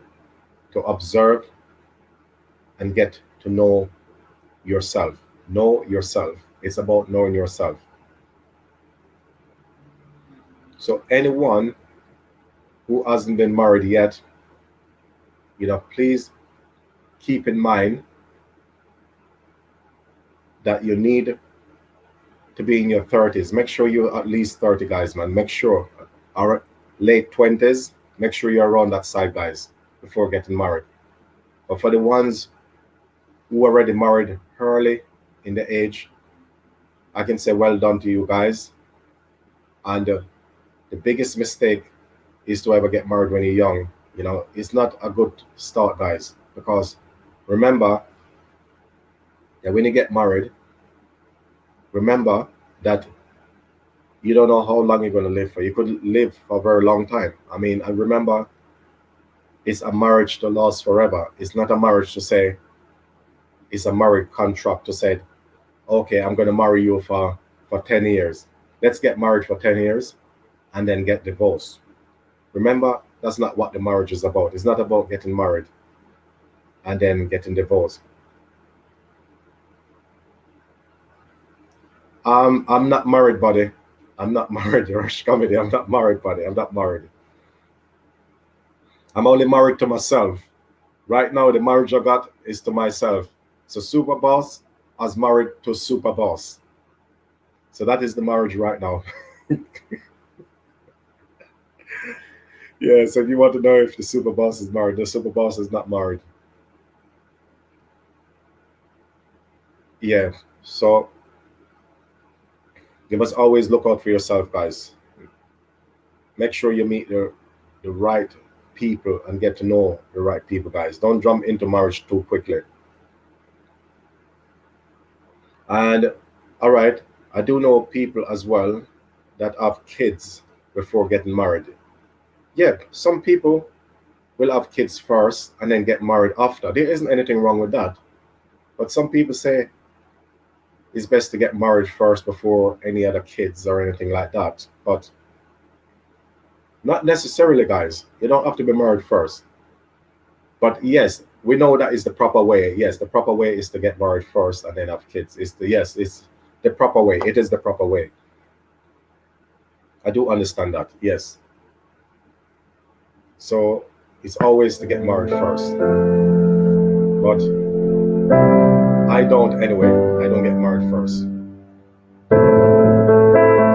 to observe and get to know yourself. Know yourself. It's about knowing yourself. So anyone who hasn't been married yet, please keep in mind that you need to be in your 30s. Make sure you're at least 30, guys, man. Make sure. Our late 20s, make sure you're around that side, guys, before getting married. But for the ones who are already married early in the age, I can say well done to you guys. And the biggest mistake is to ever get married when you're young. It's not a good start, guys, because remember that when you get married, remember that you don't know how long you're going to live for. You could live for a very long time. I remember it's a marriage to last forever. It's not a marriage to say, it's a marriage contract to say, okay, I'm going to marry you for 10 years. Let's get married for 10 years and then get divorced. Remember, that's not what the marriage is about. It's not about getting married and then getting divorced. I'm not married, buddy. I'm not married, Rush Comedy. I'm not married, buddy. I'm not married. I'm only married to myself. Right now, the marriage I got is to myself. So Super Boss is married to Super Boss. So that is the marriage right now. Yeah, so if you want to know if the Super Boss is married, the Super Boss is not married. Yeah, so you must always look out for yourself, guys. Make sure you meet the right people and get to know the right people, guys. Don't jump into marriage too quickly. And all right, I do know people as well that have kids before getting married. Yeah, some people will have kids first and then get married after. There isn't anything wrong with that. But some people say it's best to get married first before any other kids or anything like that. But not necessarily, guys. You don't have to be married first. But yes, we know that is the proper way. Yes, the proper way is to get married first and then have kids. It's the proper way. It is the proper way. I do understand that. Yes. So it's always to get married first. But I don't anyway. I don't get married first.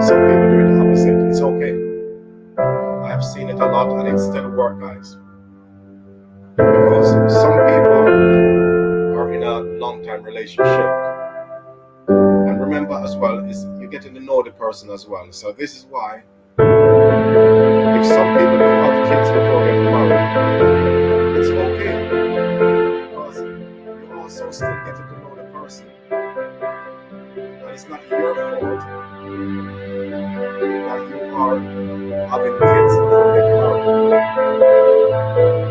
Some people do it the opposite. It's okay. I have seen it a lot and it still works, guys. Because some people are in a long-time relationship. And remember as well, is you're getting to know the person as well. So this is why if some people do have kids before getting married, it's okay. Because you also still getting to know the person. And it's not your fault that you are having kids before getting married.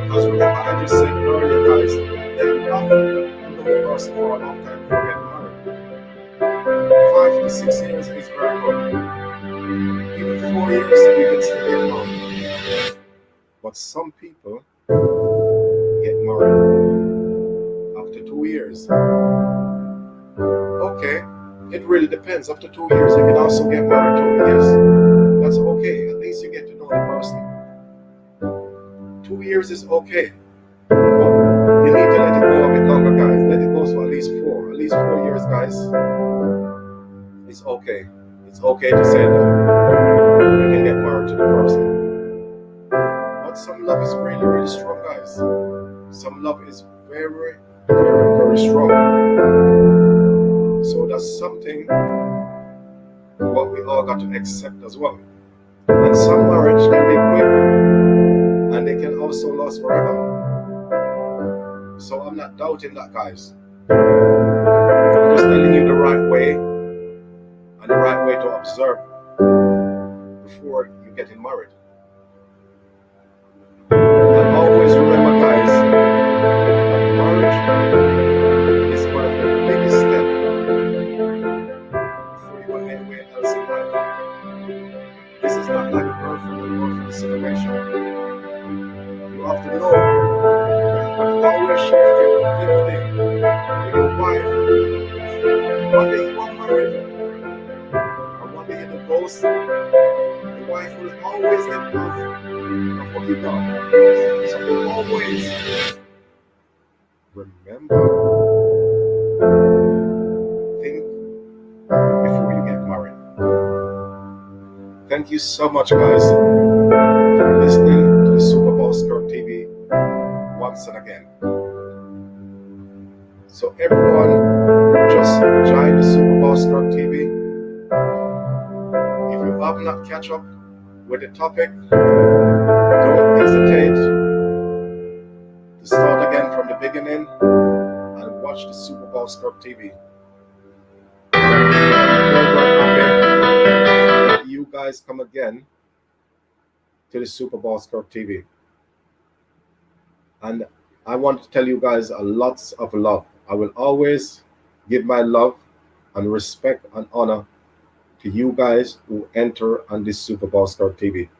Because remember, I just said earlier, guys, that you have to know the person for a long time before getting married. 5 to 6 years is very good. Even 4 years, you can still get married. But some people get married after 2 years. Okay, it really depends. After 2 years, you can also get married too. Yes, that's okay. At least you get to know the person. 2 years is okay. But you need to let it go a bit longer, guys. Let it go for at least 4. At least 4 years, guys. It's okay. It's okay to say that you can get married to the person. But some love is really, really strong, guys. Some love is very, very, very strong. So that's something what we all got to accept as well. And some marriage can be quick and they can also last forever. So I'm not doubting that, guys. I'm just telling you the right way and the right way to observe before you get married. And always remember, guys, that marriage is one of the biggest steps before you go anywhere else in life. This is not like a girlfriend or boyfriend situation. You have to know that you always share 50-50 with your wife. One day you are married, or one day you're divorced, the wife will always get half of what you got. So you always remember, think before you get married. Thank you so much, guys, for listening to the Super Boss Skirt TV once and again. So everyone who just joined the Super Boss Skirt TV, if you have not catch up with the topic, don't hesitate to start again from the beginning and watch the Super Bowl Skirt TV. I'm very happy that you guys come again to the Super Bowl Skirt TV. And I want to tell you guys lots of love. I will always give my love and respect and honor to you guys who enter on this Super Bowl Skirt TV.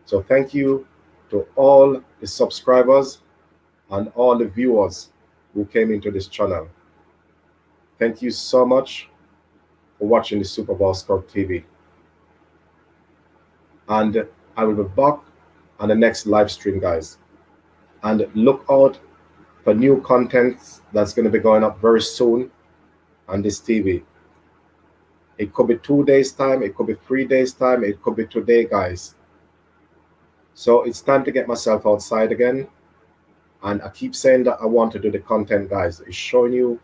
So thank you to all the subscribers and all the viewers who came into this channel. Thank you so much for watching the Super Bowl Skirt TV. And I will be back on the next live stream, guys. And look out for new content that's going to be going up very soon on this TV. It could be 2 days time, it could be 3 days time, it could be today, guys. So it's time to get myself outside again. And I keep saying that I want to do the content, guys. It's showing you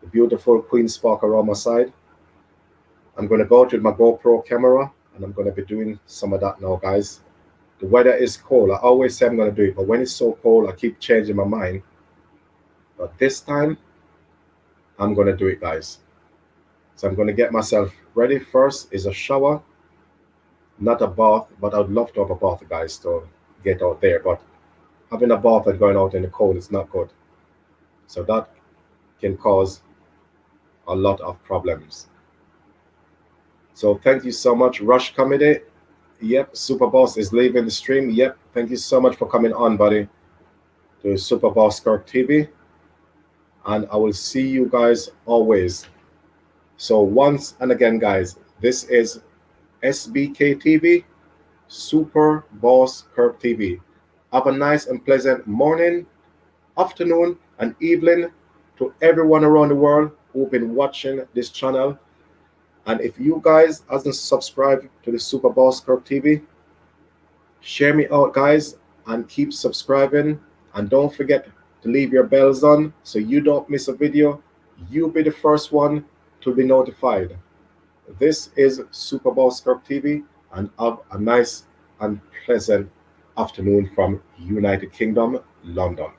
the beautiful Queen Spark around my side. I'm going to go to my GoPro camera and I'm going to be doing some of that now, guys. The weather is cold. I always say I'm going to do it, but when it's so cold, I keep changing my mind. But this time, I'm going to do it, guys. So I'm going to get myself ready. First is a shower, not a bath, but I'd love to have a bath, guys, to get out there. But having a bath and going out in the cold is not good. So that can cause a lot of problems. So thank you so much, Rush Comedy. Yep, Super Boss is leaving the stream. Yep, thank you so much for coming on, buddy. to Super Boss Kirk TV, and I will see you guys always. So once and again, guys, this is SBK TV, Super Boss Kirk TV. Have a nice and pleasant morning, afternoon, and evening to everyone around the world who've been watching this channel. And if you guys hasn't subscribed to the Super Boss Kirk TV, share me out, guys, and keep subscribing. And don't forget to leave your bells on so you don't miss a video. You'll be the first one to be notified. This is Super Bowl Kirk TV, and have a nice and pleasant afternoon from United Kingdom, London.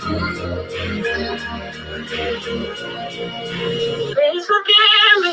Please forgive me.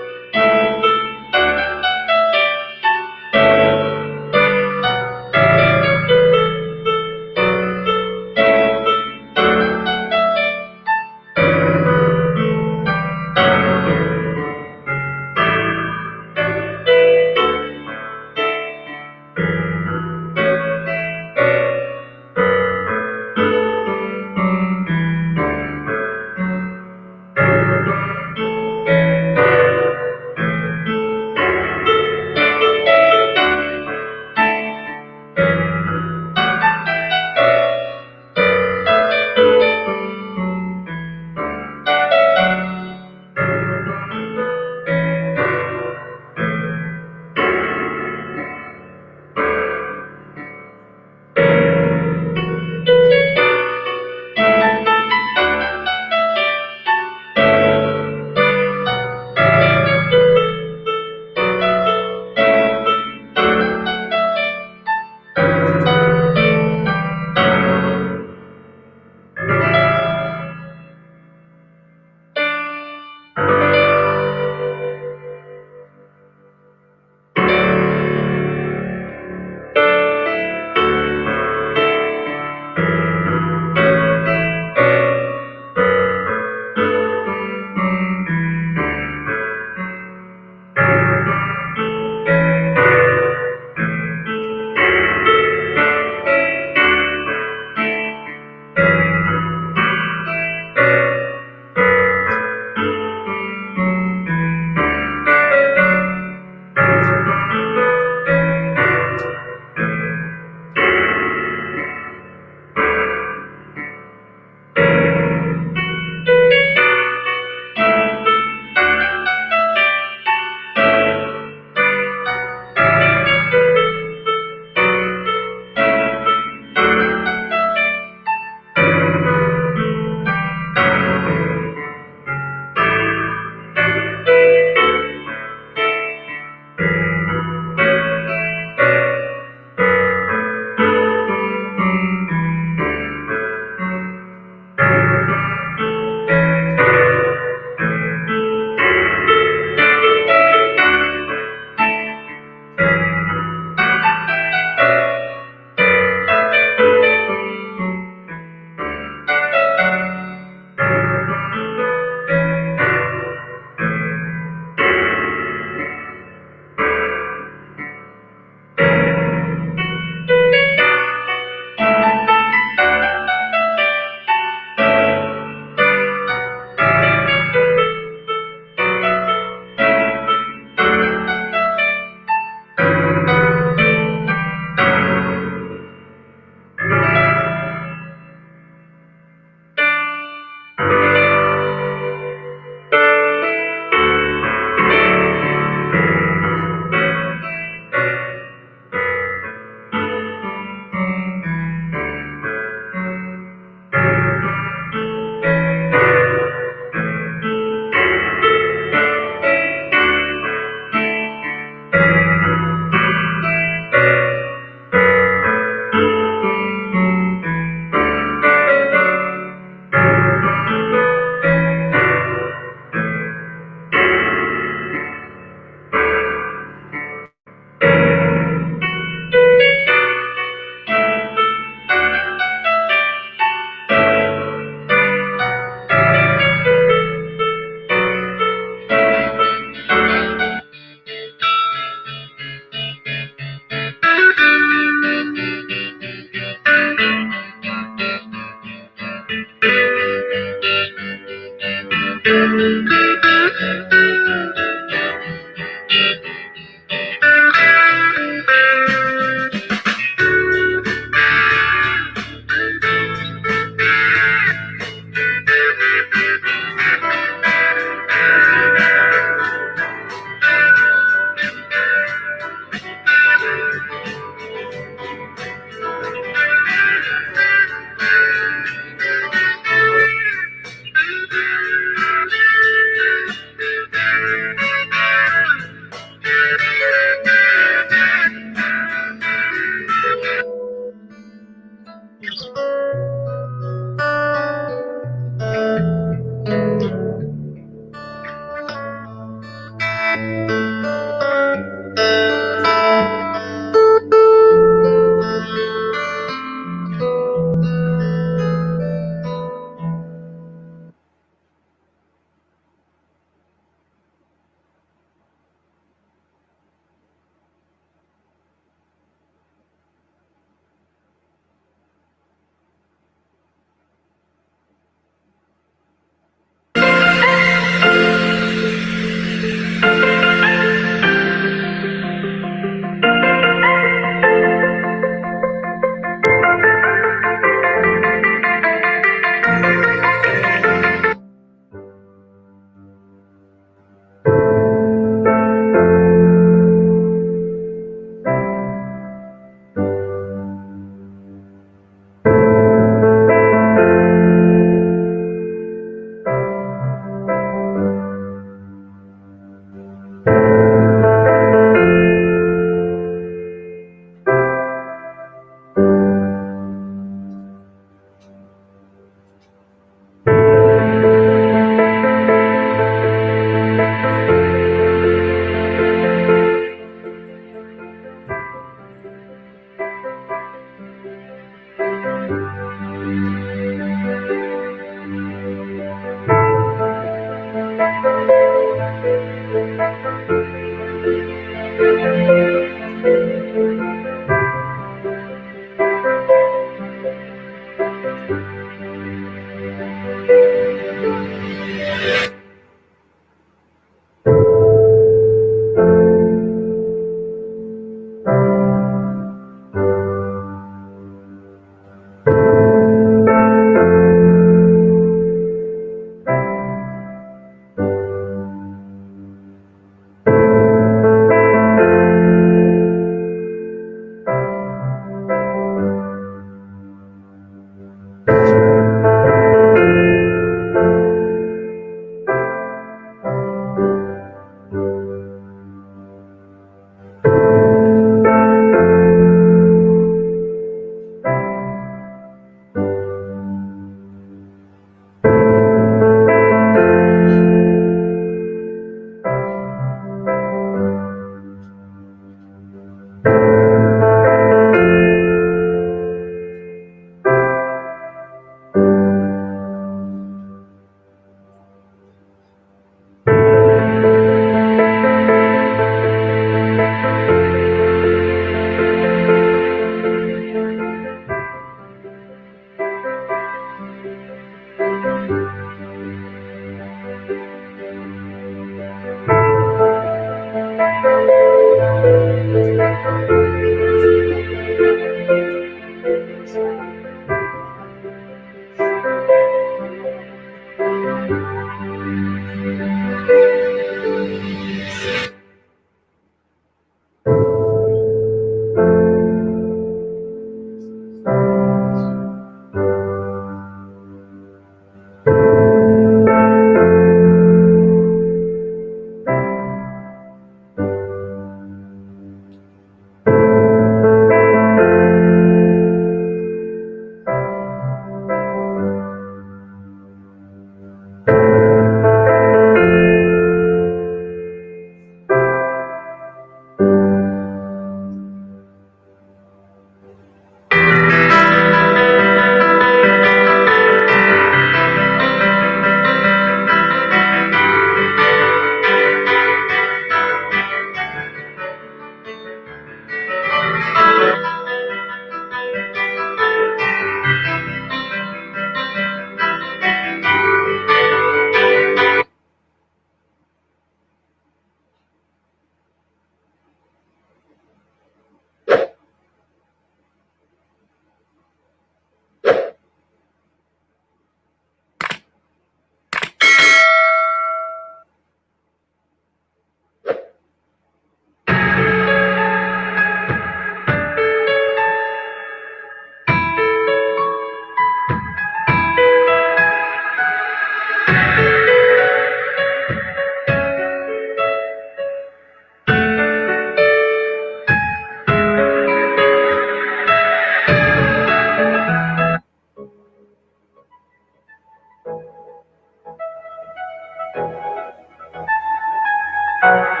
me.